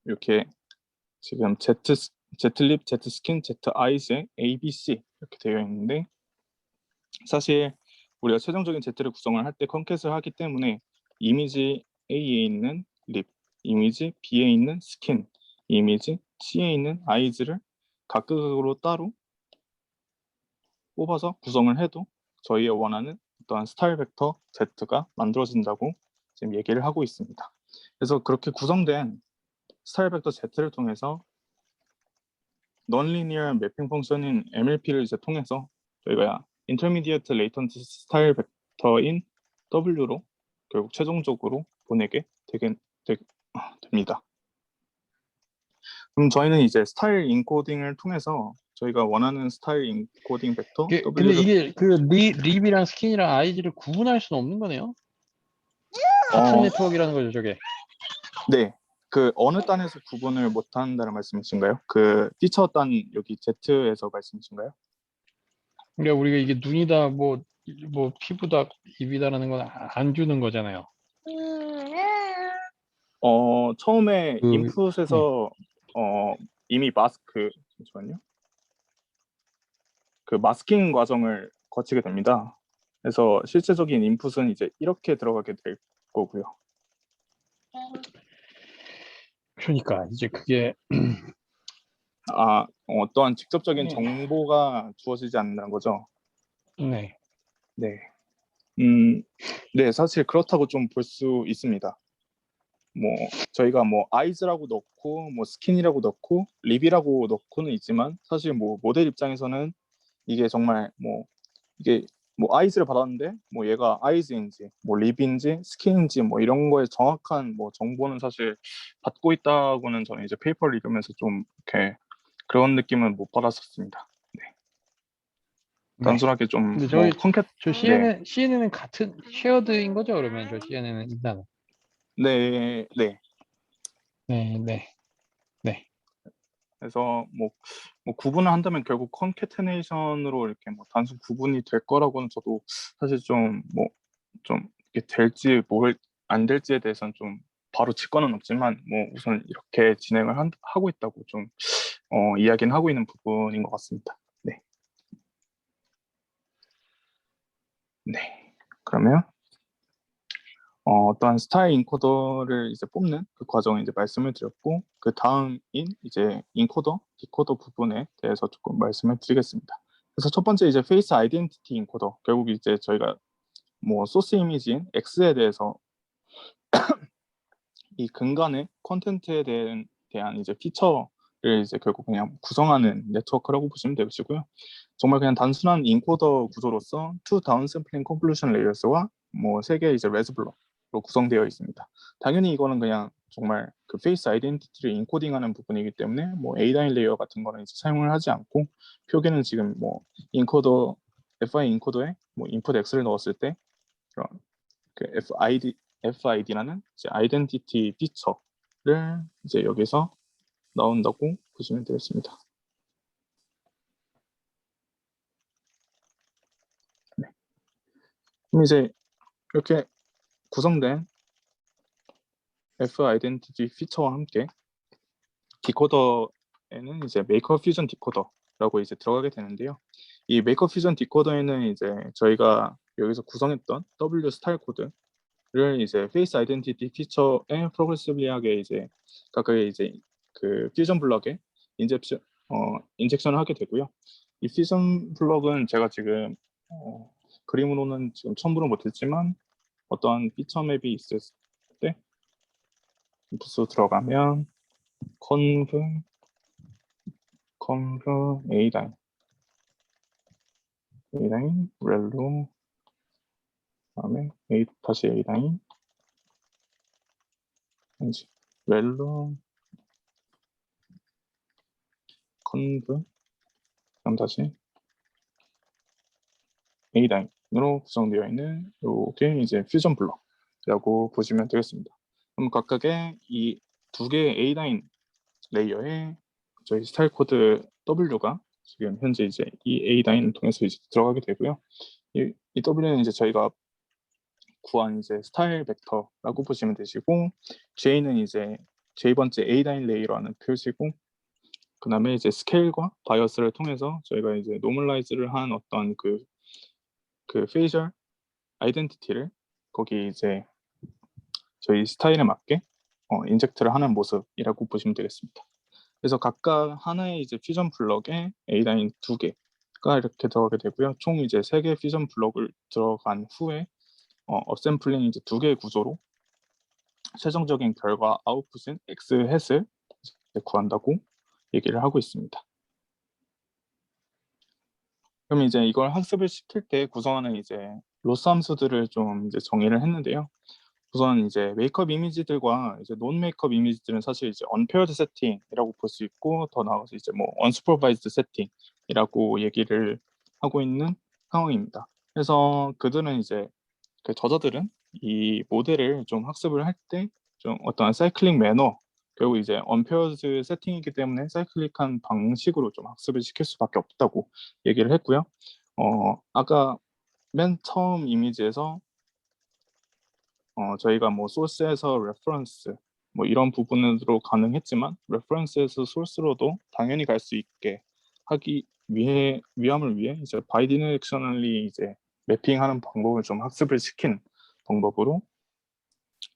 이렇게 지금 Z 립, Z 스킨, Z 아이즈의 A, B, C 이렇게 되어 있는데 사실 우리가 최종적인 Z를 구성을 할 때 컨캣을 하기 때문에 이미지 A에 있는 립, 이미지 B에 있는 스킨, 이미지 C에 있는 아이즈를 각각으로 따로 뽑아서 구성을 해도 저희의 원하는 어떠한 스타일 벡터 Z가 만들어진다고 지금 얘기를 하고 있습니다. 그래서 그렇게 구성된 스타일 벡터 Z를 통해서 non-linear 매핑 펑션인 MLP를 이제 통해서 저희가 intermediate latent 스타일 벡터인 W로 결국 최종적으로 보내게 됩니다. 그럼 저희는 이제 스타일 인코딩을 통해서 저희가 원하는 스타일 인코딩 벡터 근데 W를 이게 그 립이랑 스킨이랑 아이즈를 구분할 수는 없는 거네요. 같은 네트워크라는 거죠, 저게. 네, 그 어느 단에서 구분을 못한다는 말씀이신가요? 그 피처 단 여기 Z에서 말씀이신가요? 그러니까 우리가 이게 눈이다, 뭐 피부다, 입이다라는 건 안 주는 거잖아요. 처음에 그, 인풋에서 이미 마스크 잠시만요. 그 마스킹 과정을 거치게 됩니다. 그래서 실제적인 인풋은 이제 이렇게 들어가게 될 거고요. 그러니까 이제 그게 어떠한 직접적인 정보가 주어지지 않는다는 거죠. 네. 네. 네, 사실 그렇다고 좀 볼 수 있습니다. 뭐 저희가 뭐 아이즈라고 넣고 뭐 스킨이라고 넣고 립이라고 넣고는 있지만 사실 뭐 모델 입장에서는 이게 정말 뭐 이게 뭐 아이즈를 받았는데 뭐 얘가 아이즈인지 뭐 립인지 스킨인지 뭐 이런 거에 정확한 뭐 정보는 사실 받고 있다고는 저는 이제 페이퍼를 읽으면서 좀 이렇게 그런 느낌은 못 받았었습니다. 네. 단순하게 좀 근데 뭐 저 CNN은 같은 쉐어드인 거죠, 그러면 저 CNN은 일단. 네. 네. 그래서 뭐 구분을 한다면 결국 컨캐테네이션으로 이렇게 뭐 단순 구분이 될 거라고는 저도 사실 좀 이게 될지 안 될지에 대해서는 좀 바로 직관은 없지만 뭐 우선 이렇게 진행을 하고 있다고 좀 이야기는 하고 있는 부분인 것 같습니다. 네. 그러면 어떠한 스타일 인코더를 이제 뽑는 그 과정을 이제 말씀을 드렸고 그 다음인 이제 인코더, 디코더 부분에 대해서 조금 말씀을 드리겠습니다. 그래서 첫 번째 이제 페이스 아이덴티티 인코더 결국 이제 저희가 뭐 소스 이미지인 X에 대해서 이 근간의 컨텐츠에 대한 이제 피처를 이제 결국 그냥 구성하는 네트워크라고 보시면 되시고요. 정말 그냥 단순한 인코더 구조로서 투 다운샘플링 콘볼루션 레이어스와 뭐 3개의 이제 레즈블럭으로 구성되어 있습니다. 당연히 이거는 그냥 정말 그 페이스 아이덴티티를 인코딩하는 부분이기 때문에 뭐 A라인 레이어 같은 거는 이제 사용을 하지 않고, 표기는 지금 뭐 인코더 FI 인코더에 뭐 인풋 X를 넣었을 때 그런 그 FID라는 이제 아이덴티티 피처를 이제 여기서 나온다고 보시면 되겠습니다. 네. 그럼 이제 이렇게 구성된 F 아이덴티티 피처와 함께 디코더에는 이제 메이커 퓨전 디코더라고 이제 들어가게 되는데요. 이 메이커 퓨전 디코더에는 이제 저희가 여기서 구성했던 W 스타일 코드를 이제 페이스 아이덴티티 피처에 프로그레시브리하게 이제 각각의 이제 그 퓨전 블럭에 인젝션을 하게 되고요. 이 퓨전 블럭은 제가 지금 그림으로는 지금 첨부를 못했지만 어떠한 피처 맵이 있을 때 부스 들어가면 conv A라인 렐로 그다음에 A 다시 A라인 렐로 conv 그다음 다시 A라인으로 구성되어 있는 이게 이제 퓨전 블럭이라고 보시면 되겠습니다. 그럼 각각의 이 두 개의 A라인 레이어에 저희 스타일 코드 W가 지금 현재 이제 이 A라인을 통해서 이제 들어가게 되고요. 이 W는 이제 저희가 구한 이제 스타일 벡터라고 보시면 되시고, J는 이제 J번째 A라인 레이어라는 표시고, 그 다음에 이제 스케일과 바이어스를 통해서 저희가 이제 노멀라이즈를 한 어떤 그 페이셜 아이덴티티를 거기 이제 저희 스타일에 맞게 인젝트를 하는 모습이라고 보시면 되겠습니다. 그래서 각각 하나의 이제 퓨전 블럭에 A라인 2개가 이렇게 들어가게 되고요. 총 이제 3개의 퓨전 블럭을 들어간 후에 어셈플링 이제 2개의 구조로 최종적인 결과 아웃풋인 X 햇을 구한다고 얘기를 하고 있습니다. 그럼 이제 이걸 학습을 시킬 때 구성하는 이제 로스 함수들을 좀 이제 정의를 했는데요. 우선 이제 메이크업 이미지들과 이제 논 메이크업 이미지들은 사실 이제 unpaired 세팅이라고 볼 수 있고, 더 나아가서 이제 뭐 unsupervised 세팅이라고 얘기를 하고 있는 상황입니다. 그래서 그들은 이제 그 저자들은 이 모델을 좀 학습을 할 때 좀 어떠한 사이클릭 매너, 결국 이제 unpaired 세팅이기 때문에 사이클릭한 방식으로 좀 학습을 시킬 수밖에 없다고 얘기를 했고요. 아까 맨 처음 이미지에서 저희가 뭐 소스에서 레퍼런스 뭐 이런 부분으로 가능했지만, 레퍼런스에서 소스로도 당연히 갈 수 있게 하기 위함을 위해 이제 바이디렉셔널리 이제 매핑하는 방법을 좀 학습을 시킨 방법으로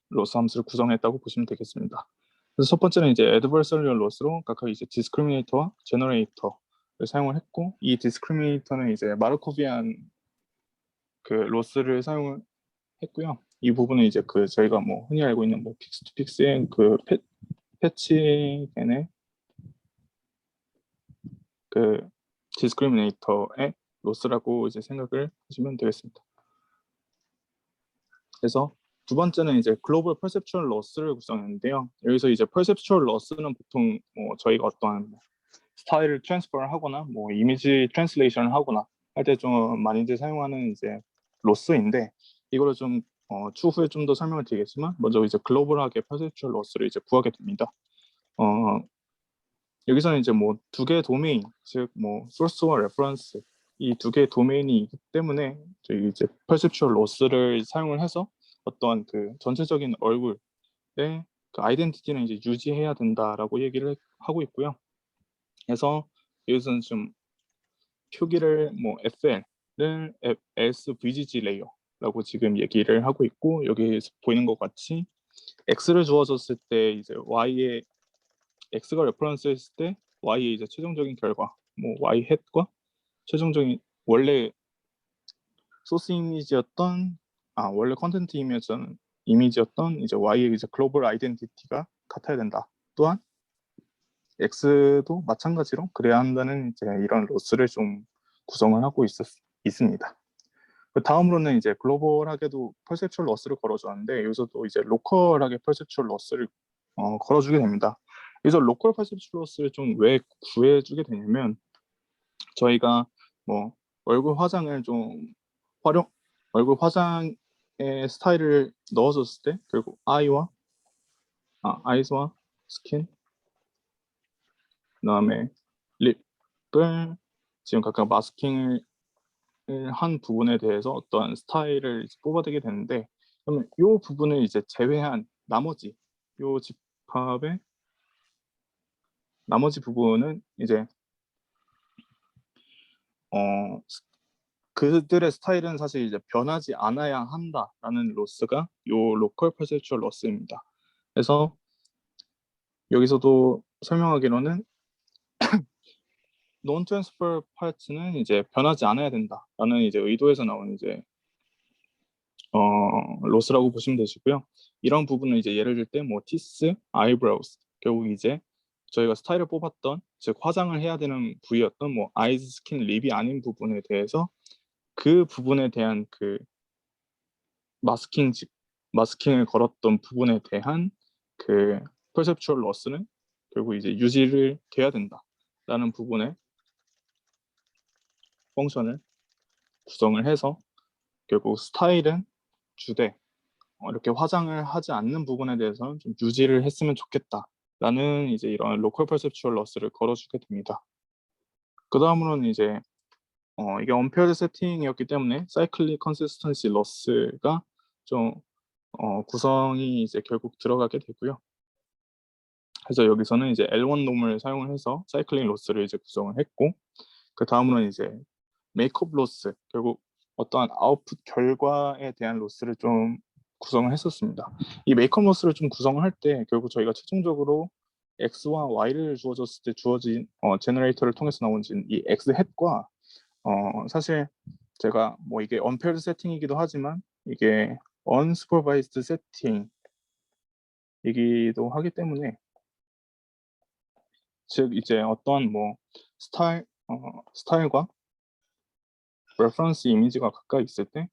로스 함수를 구성했다고 보시면 되겠습니다. 그래서 첫 번째는 이제 adversarial loss로 각각 이제 discriminator와 generator를 사용을 했고, 이 discriminator는 이제 마르코비안 그 로스를 사용을 했고요. 이 부분은 이제 그 저희가 뭐 흔히 알고 있는 뭐 픽스 투 픽스의 그 패치겐의 그 디스크리미네이터의 로스라고 이제 생각을 하시면 되겠습니다. 그래서 두 번째는 이제 글로벌 퍼셉추얼 로스를 구성했는데요. 여기서 이제 퍼셉추얼 로스는 보통 뭐 저희가 어떠한 스타일을 트랜스퍼를 하거나 뭐 이미지 트랜슬레이션을 하거나 할 때 좀 많이들 사용하는 이제 로스인데, 이거를 좀 추후에 좀 더 설명을 드리겠지만, 먼저 이제 글로벌하게 퍼셉추얼 로스를 이제 구하게 됩니다. 여기서는 이제 뭐 두 개의 도메인, 즉 뭐 소스와 레퍼런스 이 두 개의 도메인이 있기 때문에 저희 이제 퍼셉추얼 로스를 사용을 해서 어떠한 그 전체적인 얼굴의 그 아이덴티티는 이제 유지해야 된다라고 얘기를 하고 있고요. 그래서 여기서는 좀 표기를 뭐 FL을 SVGG 레이어라고 지금 얘기를 하고 있고, 여기에서 보이는 것 같이 X를 주어졌을 때 이제 Y의 X가 레퍼런스했을 때 Y의 이제 최종적인 결과 뭐 Y 햇과 최종적인 원래 소스 이미지였던 원래 컨텐트 이미지였던 이제 Y의 이제 글로벌 아이덴티티가 같아야 된다. 또한 X도 마찬가지로 그래야 한다는 이제 이런 로스를 좀 구성을 하고 있습니다. 그 다음으로는 이제 글로벌하게도 퍼셉츄얼 로스를 걸어주었는데 여기서도 이제 로컬하게 퍼셉츄얼 로스를 걸어주게 됩니다. 그래서 로컬 퍼셉츄얼 로스를 좀 왜 구해주게 되냐면 저희가 뭐 얼굴 화장을 좀 얼굴 화장의 스타일을 넣어줬을 때 결국 아이즈와 스킨 그다음에 립을 지금 각각 마스킹을 한 부분에 대해서 어떠한 스타일을 이제 뽑아내게 되는데 그러면 이 부분을 이제 제외한 나머지 이 집합의 나머지 부분은 이제 그들의 스타일은 사실 이제 변하지 않아야 한다라는 로스가 이 로컬 퍼셉츄얼 로스입니다. 그래서 여기서도 설명하기로는 논 트랜스퍼 파츠는 이제 변하지 않아야 된다라는 이제 의도에서 나온 이제 로스라고 보시면 되시고요. 이런 부분은 이제 예를 들 때 뭐 티스, 아이브로우스 결국 이제 저희가 스타일을 뽑았던 즉 화장을 해야 되는 부위였던 뭐 아이즈, 스킨, 립이 아닌 부분에 대해서 그 부분에 대한 그 마스킹을 걸었던 부분에 대한 그 퍼셉추얼 로스는 결국 이제 유지를 돼야 된다라는 부분의 펑션을 구성을 해서 결국 스타일은 주되 이렇게 화장을 하지 않는 부분에 대해서는 좀 유지를 했으면 좋겠다라는 이제 이런 로컬 퍼셉추얼 로스를 걸어주게 됩니다. 그 다음으로는 이제 이게 언페어드 세팅이었기 때문에 사이클릭 컨시스턴시 로스가 좀 구성이 이제 결국 들어가게 되고요. 그래서 여기서는 이제 L1 놈을 사용을 해서 사이클링 로스를 이제 구성을 했고 그 다음으로는 이제 메이크업 로스 결국 어떠한 아웃풋 결과에 대한 로스를 좀 구성을 했었습니다. 이 메이크업 로스를 좀 구성을 할 때 결국 저희가 최종적으로 X와 Y를 주어졌을 때 주어진 제너레이터를 통해서 나온 이 X 햇과 사실 제가 뭐 이게 언페어드 세팅이기도 하지만 이게 언스퍼바이스드 세팅이기도 하기 때문에 즉 이제 어떠한 뭐 스타일과 레퍼런스 이미지가 가까이 있을 때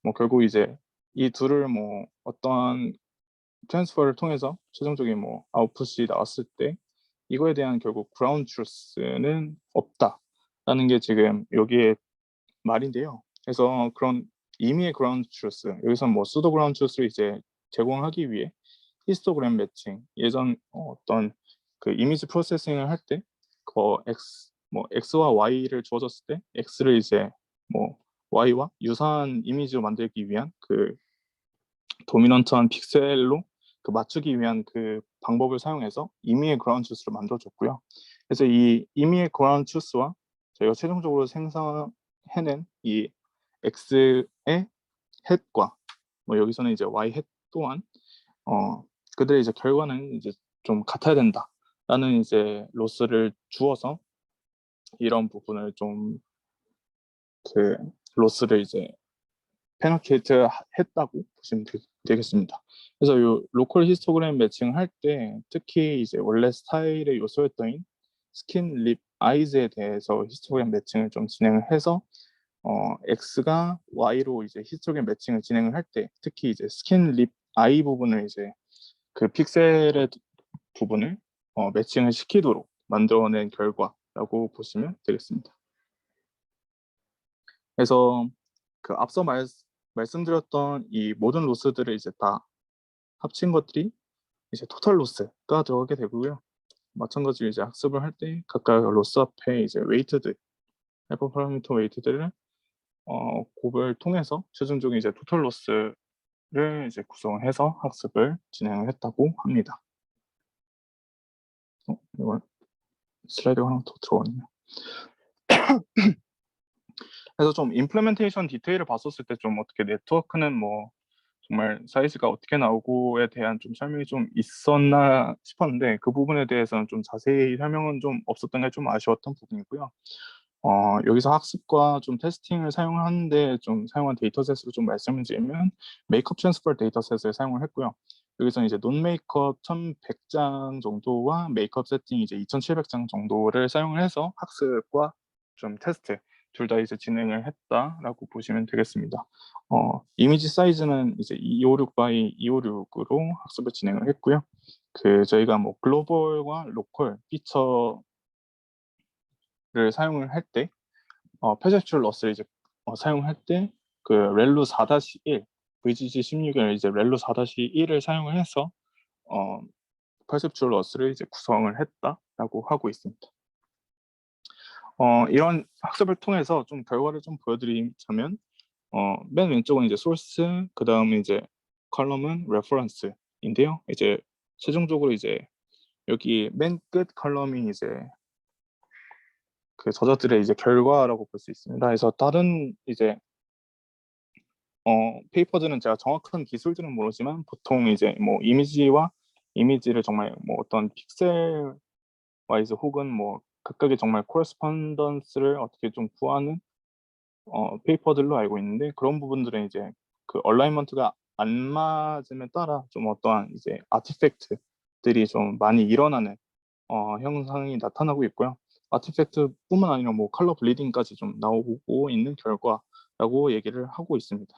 뭐 결국 이제 이 둘을 뭐 어떠한 트랜스퍼를 통해서 최종적인 뭐 아웃풋이 나왔을 때 이거에 대한 결국 그라운드 트루스는 없다라는 게 지금 여기에 말인데요. 그래서 그런 임의의 그라운드 트루스 여기서 뭐 수도 그라운드 트루스를 이제 제공하기 위해 히스토그램 매칭 예전 어떤 그 이미지 프로세싱을 할 때 그 X와 Y를 주어졌을 때 X를 이제 뭐 Y와 유사한 이미지로 만들기 위한 그 도미넌트한 픽셀로 그 맞추기 위한 그 방법을 사용해서 임의의 그라운드 트루스를 만들어줬고요. 그래서 이 임의의 그라운드 트루스와 저희가 최종적으로 생성해낸 이 X의 햇과 뭐 여기서는 이제 Y 햇 또한 그들의 이제 결과는 이제 좀 같아야 된다라는 이제 로스를 주어서 이런 부분을 좀 그 로스를 이제 페너케이트 했다고 보시면 되겠습니다. 그래서 이 로컬 히스토그램 매칭을 할 때 특히 이제 원래 스타일의 요소였던 스킨, 립, 아이즈에 대해서 히스토그램 매칭을 좀 진행을 해서 X가 Y로 이제 히스토그램 매칭을 진행을 할 때 특히 이제 스킨, 립, 아이 부분을 이제 그 픽셀의 부분을 매칭을 시키도록 만들어낸 결과라고 보시면 되겠습니다. 그래서 그 앞서 말씀드렸던 이 모든 로스들을 이제 다 합친 것들이 이제 토탈 로스가 들어가게 되고요. 마찬가지로 이제 학습을 할 때 각각 로스 앞에 이제 웨이트드 하이퍼 파라미터 웨이트들을 곱을 통해서 최종적인 이제 토탈 로스를 이제 구성해서 학습을 진행을 했다고 합니다. 이걸 슬라이드가 하나 더 들어왔네요. 그래서 좀 임플레멘테이션 디테일을 봤었을 때 좀 어떻게 네트워크는 뭐 정말 사이즈가 어떻게 나오고에 대한 좀 설명이 좀 있었나 싶었는데 그 부분에 대해서는 좀 자세히 설명은 좀 없었던 게 좀 아쉬웠던 부분이고요. 여기서 학습과 좀 테스팅을 사용하는데 좀 사용한 데이터셋으로 좀 말씀을 드리면 메이크업 트랜스퍼 데이터셋을 사용을 했고요. 여기서 이제 논 메이크업 1100장 정도와 메이크업 세팅 이제 2700장 정도를 사용을 해서 학습과 좀 테스트 둘 다 이제 진행을 했다라고 보시면 되겠습니다. 이미지 사이즈는 이제 256 by 256으로 학습을 진행을 했고요. 저희가 뭐 글로벌과 로컬 피처를 사용을 할 때, 페셉츄얼 러스를 이제 사용할 때 그 렐루 4-1 VGG 16을 이제 렐루 4-1을 사용을 해서 퍼셉츄얼 러스를 이제 구성을 했다라고 하고 있습니다. 이런 학습을 통해서 좀 결과를 좀 보여드리자면 맨 왼쪽은 이제 소스, 그 다음에 이제 컬럼은 레퍼런스인데요. 이제 최종적으로 이제 여기 맨 끝 컬럼이 이제 그 저자들의 이제 결과라고 볼 수 있습니다. 그래서 다른 이제 페이퍼들은 제가 정확한 기술들은 모르지만 보통 이제 뭐 이미지를 정말 뭐 어떤 픽셀 와이즈 혹은 뭐 각각의 정말 코레스폰던스를 어떻게 좀 구하는 페이퍼들로 알고 있는데, 그런 부분들은 이제 그 얼라이먼트가 안 맞음에 따라 좀 어떠한 이제 아티팩트들이 좀 많이 일어나는 형상이 나타나고 있고요. 아티팩트뿐만 아니라 뭐 컬러 블리딩까지 좀 나오고 있는 결과라고 얘기를 하고 있습니다.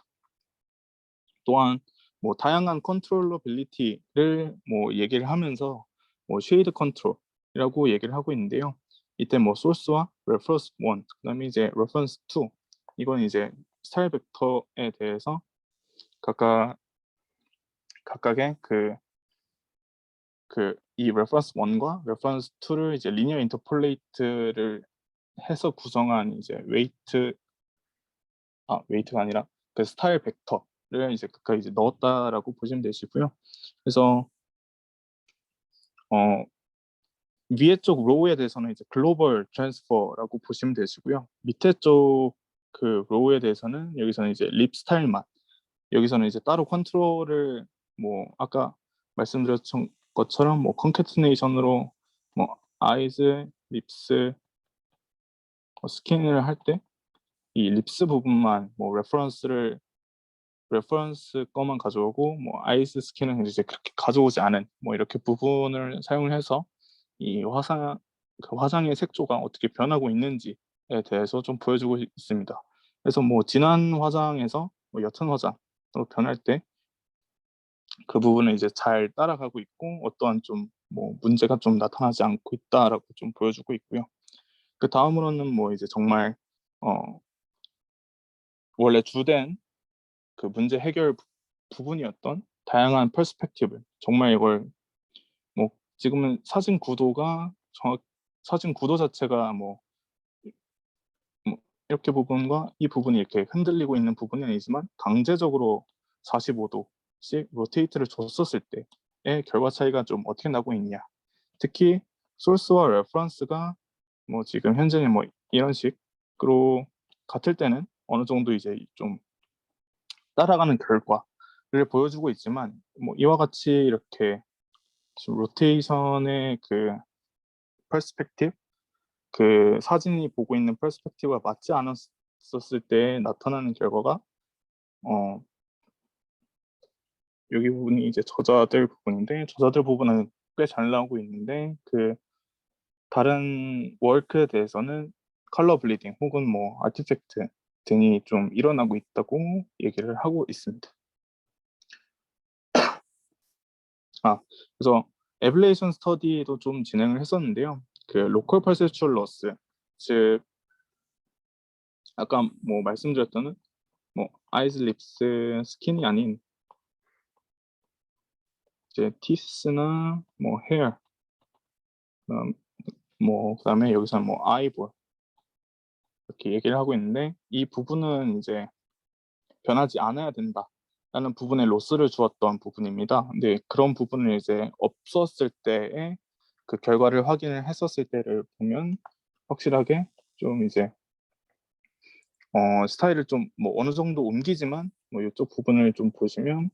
또한 뭐 다양한 컨트롤러빌리티를 뭐 얘기를 하면서 뭐 쉐이드 컨트롤이라고 얘기를 하고 있는데요. 이때 뭐 소스와 레퍼런스 1, 그다음에 이제 레퍼런스 2, 이건 이제 스타일 벡터에 대해서 각각의 이 레퍼런스 1과 레퍼런스 2를 이제 리니어 인터폴레이트를 해서 구성한 이제 웨이트가 아니라 그 스타일 벡터를 이제 각각 이제 넣었다라고 보시면 되시고요. 그래서 위에 쪽 로우에 대해서는 이제 글로벌 트랜스퍼라고 보시면 되시고요. 밑에 쪽 그 로우에 대해서는 여기서는 이제 립 스타일만, 여기서는 이제 따로 컨트롤을 뭐 아까 말씀드렸던 것처럼 뭐 컨캐트네이션으로 뭐 아이즈, 립스, 스킨을 할 때 이 립스 부분만 뭐 레퍼런스 거만 가져오고 뭐 아이즈 스킨은 이제 그렇게 가져오지 않은 뭐 이렇게 부분을 사용을 해서 이 화장의 색조가 어떻게 변하고 있는지에 대해서 좀 보여주고 있습니다. 그래서 뭐 진한 화장에서 뭐 옅은 화장으로 변할 때 그 부분을 이제 잘 따라가고 있고 어떠한 좀 뭐 문제가 좀 나타나지 않고 있다라고 좀 보여주고 있고요. 그 다음으로는 뭐 이제 정말 원래 주된 그 문제 해결 부분이었던 다양한 퍼스펙티브, 정말 이걸 뭐 지금은 사진 구도 자체가 뭐 이렇게 부분과 이 부분이 이렇게 흔들리고 있는 부분이 아니지만 강제적으로 45도씩 로테이트를 줬었을 때의 결과 차이가 좀 어떻게 나고 있냐, 특히 소스와 레퍼런스가 뭐 지금 현재는 뭐 이런 식으로 같을 때는 어느 정도 이제 좀 따라가는 결과를 보여주고 있지만, 뭐 이와 같이 이렇게 지금 로테이션의 그 퍼스펙티브, 그 사진이 보고 있는 퍼스펙티브가 맞지 않았었을 때 나타나는 결과가 여기 부분이 이제 저자들 부분인데, 저자들 부분은 꽤 잘 나오고 있는데 그 다른 워크에 대해서는 컬러 블리딩 혹은 뭐 아티팩트 등이 좀 일어나고 있다고 얘기를 하고 있습니다. 그래서 에블레이션 스터디도 좀 진행을 했었는데요. 그 로컬 퍼셉츄얼 러스, 즉 아까 뭐 말씀드렸던 뭐 아이즈, 립스, 스킨이 아닌 이제 티스나 뭐 헤어, 뭐 그다음에 여기서 뭐 아이볼 이렇게 얘기를 하고 있는데, 이 부분은 이제 변하지 않아야 된다라는 부분에 로스를 주었던 부분입니다. 근데 그런 부분을 이제 없었을 때의 그 결과를 확인을 했었을 때를 보면 확실하게 좀 이제 스타일을 좀 뭐 어느 정도 옮기지만 뭐 이쪽 부분을 좀 보시면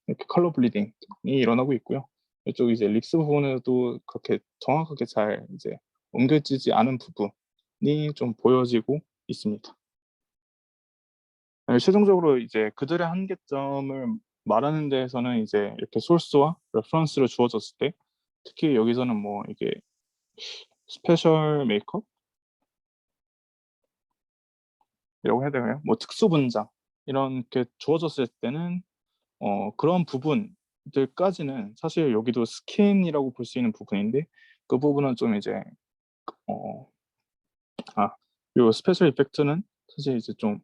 이렇게 컬러 블리딩이 일어나고 있고요. 이쪽 이제 립스 부분에도 그렇게 정확하게 잘 이제 옮겨지지 않은 부분이 좀 보여지고 있습니다. 최종적으로 이제 그들의 한계점을 말하는 데에서는 이제 이렇게 소스와 레퍼런스를 주어졌을 때, 특히 여기서는 뭐 이게 스페셜 메이크업 이라고 해야 되나요? 뭐 특수 분장 이렇게 주어졌을 때는 그런 부분들까지는 사실 여기도 스킨이라고 볼 수 있는 부분인데, 그 부분은 좀 이제 어, 그리고 스페셜 이펙트는 사실 이제 좀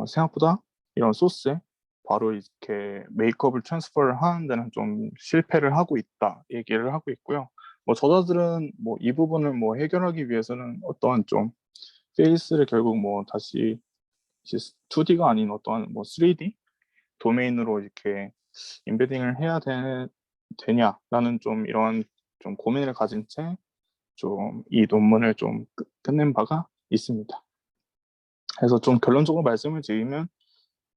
생각보다 이런 소스에 바로 이렇게 메이크업을 트랜스퍼를 하는 데는 좀 실패를 하고 있다 얘기를 하고 있고요. 뭐 저자들은 뭐 이 부분을 뭐 해결하기 위해서는 어떠한 좀 페이스를 결국 뭐 다시 이제 2D가 아닌 어떠한 뭐 3D 도메인으로 이렇게 임베딩을 해야 되냐라는 좀 이런 좀 고민을 가진 채 좀 이 논문을 좀 끝낸 바가 있습니다. 그래서 좀 결론적으로 말씀을 드리면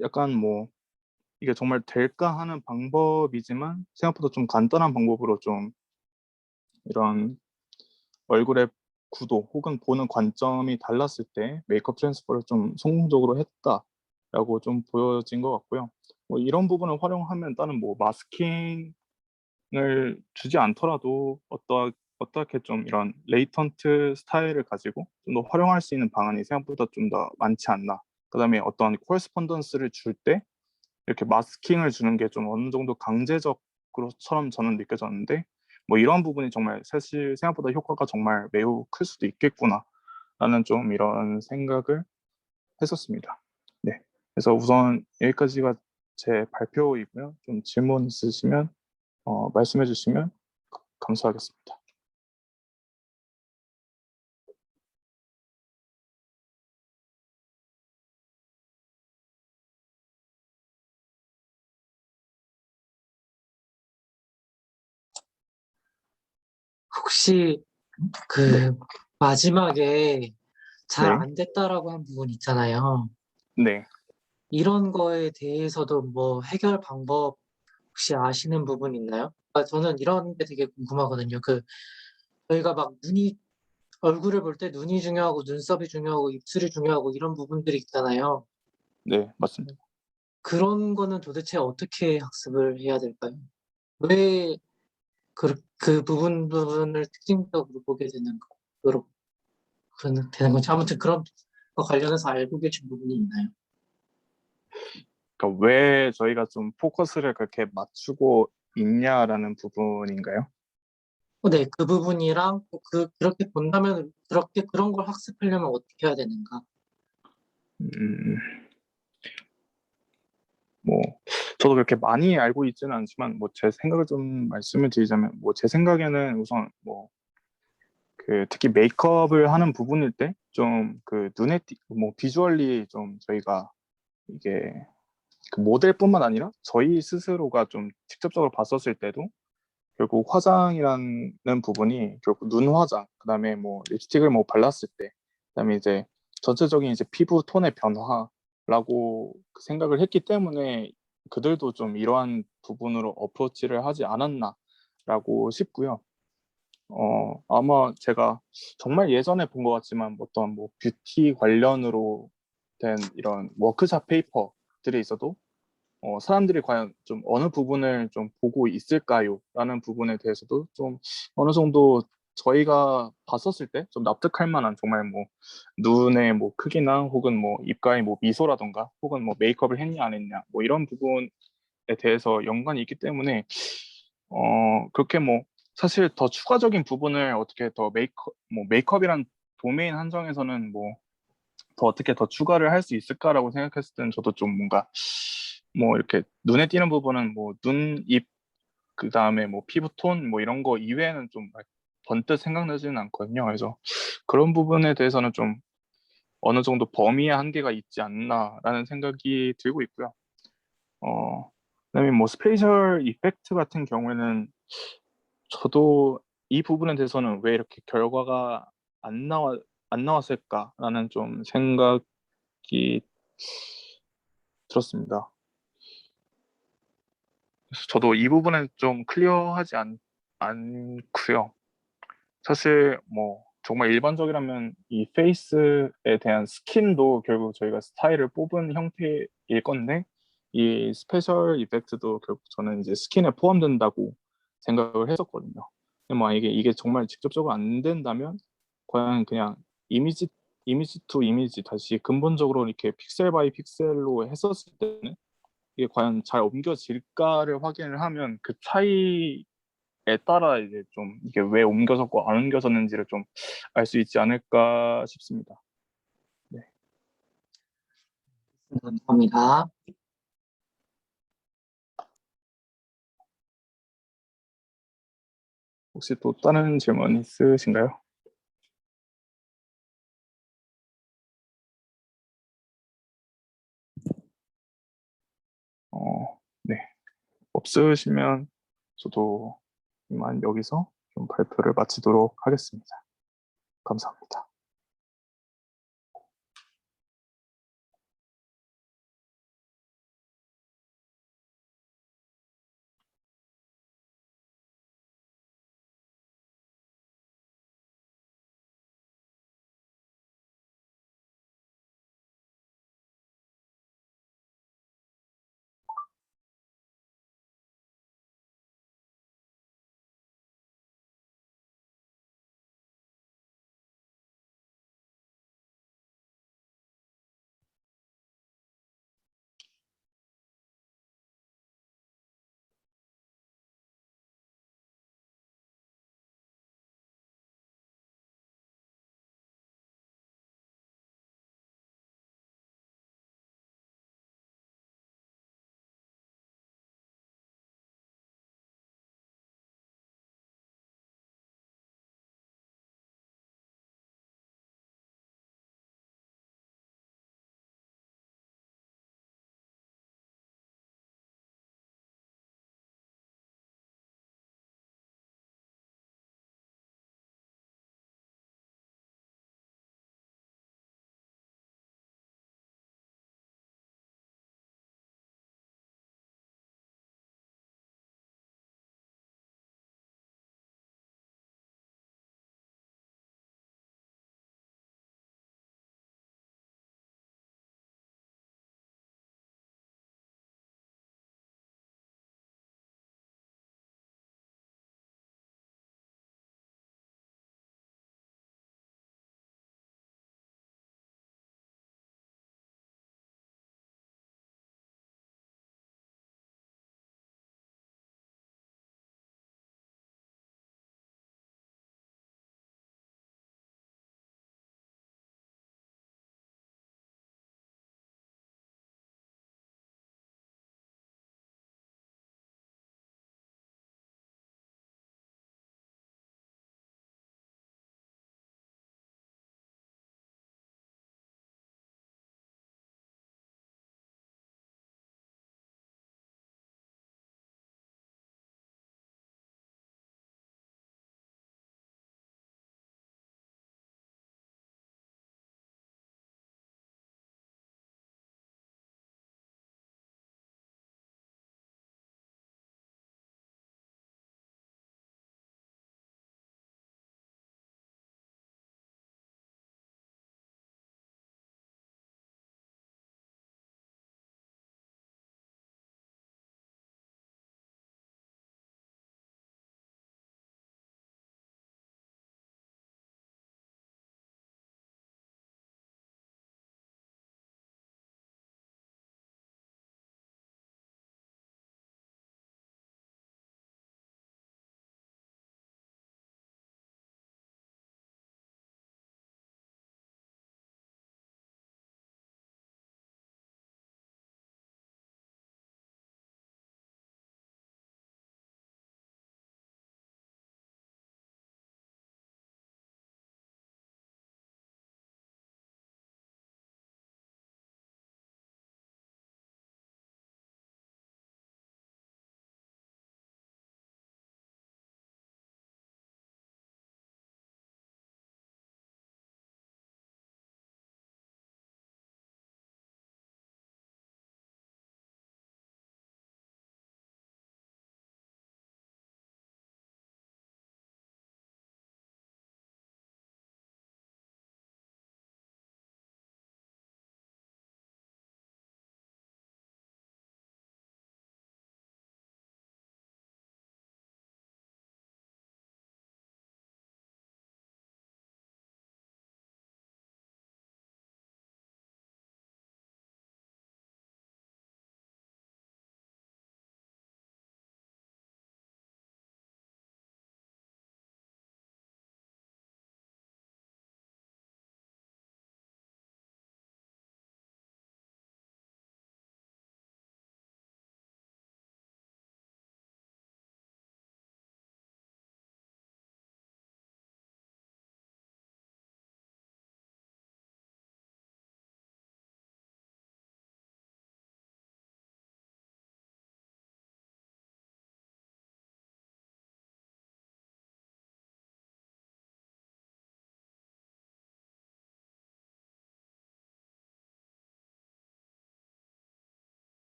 약간 뭐 이게 정말 될까 하는 방법이지만 생각보다 좀 간단한 방법으로 좀 이런 얼굴의 구도 혹은 보는 관점이 달랐을 때 메이크업 트랜스퍼를 좀 성공적으로 했다라고 좀 보여진 것 같고요. 뭐 이런 부분을 활용하면 다른 뭐 마스킹을 주지 않더라도 어떻게 좀 이런 레이턴트 스타일을 가지고 좀 더 활용할 수 있는 방안이 생각보다 좀 더 많지 않나. 그다음에 어떤 코레스폰던스를 줄 때 이렇게 마스킹을 주는 게 좀 어느 정도 강제적으로처럼 저는 느껴졌는데, 뭐 이런 부분이 정말 사실 생각보다 효과가 정말 매우 클 수도 있겠구나라는 좀 이런 생각을 했었습니다. 네, 그래서 우선 여기까지가 제 발표이고요. 좀 질문 있으시면 말씀해 주시면 감사하겠습니다. 혹시 그 마지막에 잘 네, 안 됐다라고 한 부분 있잖아요. 네, 이런 거에 대해서도 뭐 해결 방법 혹시 아시는 부분 있나요? 저는 이런 게 되게 궁금하거든요. 저희가 막 얼굴을 볼 때 눈이 중요하고 눈썹이 중요하고 입술이 중요하고 이런 부분들이 있잖아요. 네, 맞습니다. 그런 거는 도대체 어떻게 학습을 해야 될까요? 왜 그 부분을 특징적으로 보게 되는 거로 되는 건지 아무튼 그런 거 관련해서 알고 계신 부분이 있나요? 그러니까 왜 저희가 좀 포커스를 그렇게 맞추고 있냐라는 부분인가요? 네, 그 부분이랑 또 그렇게 본다면 그런 걸 학습하려면 어떻게 해야 되는가? 음, 뭐 저도 그렇게 많이 알고 있지는 않지만 뭐 제 생각을 좀 말씀을 드리자면, 뭐 제 생각에는 우선 뭐 그 특히 메이크업을 하는 부분일 때 좀 그 뭐 비주얼리 좀 저희가 이게 그 모델뿐만 아니라 저희 스스로가 좀 직접적으로 봤었을 때도 결국 화장이라는 부분이 결국 눈 화장, 그다음에 뭐 립스틱을 뭐 발랐을 때, 그다음에 이제 전체적인 이제 피부 톤의 변화라고 생각을 했기 때문에 그들도 좀 이러한 부분으로 어프로치를 하지 않았나라고 싶고요. 아마 제가 정말 예전에 본 것 같지만 어떤 뭐 뷰티 관련으로 된 이런 워크샵 페이퍼들이 있어도 사람들이 과연 좀 어느 부분을 좀 보고 있을까요? 라는 부분에 대해서도 좀 어느 정도 저희가 봤었을 때 좀 납득할 만한 정말 뭐 눈의 뭐 크기나 혹은 뭐 입가의 뭐 미소라던가 혹은 뭐 메이크업을 했냐 안 했냐 뭐 이런 부분에 대해서 연관이 있기 때문에 그렇게 뭐 사실 더 추가적인 부분을 어떻게 더 메이크업이란 도메인 한정에서는 뭐 더 어떻게 더 추가를 할 수 있을까라고 생각했을 때는 저도 좀 뭔가 뭐 이렇게 눈에 띄는 부분은 뭐 눈, 입, 그 다음에 뭐 피부톤 뭐 이런 거 이외에는 좀 번뜩 생각나지는 않거든요. 그래서 그런 부분에 대해서는 좀 어느 정도 범위의 한계가 있지 않나라는 생각이 들고 있고요. 그다음에 뭐 스페셜 이펙트 같은 경우에는 저도 이 부분에 대해서는 왜 이렇게 결과가 안 나와 안 나왔을까라는 좀 생각이 들었습니다. 그래서 저도 이 부분은 좀 클리어하지 않고요. 사실 뭐 정말 일반적이라면 이 페이스에 대한 스킨도 결국 저희가 스타일을 뽑은 형태일 건데, 이 스페셜 이펙트도 결국 저는 이제 스킨에 포함된다고 생각을 했었거든요. 근데 만약에 이게 정말 직접적으로 안 된다면 과연 그냥 이미지 투 이미지 다시 근본적으로 이렇게 픽셀 바이 픽셀로 했었을 때는 이게 과연 잘 옮겨질까를 확인을 하면 그 차이에 따라 이제 좀 이게 왜 옮겨졌고 안 옮겨졌는지를 좀 알 수 있지 않을까 싶습니다. 감사합니다. 혹시 또 다른 질문 있으신가요? 네. 없으시면 저도 이만 여기서 좀 발표를 마치도록 하겠습니다. 감사합니다.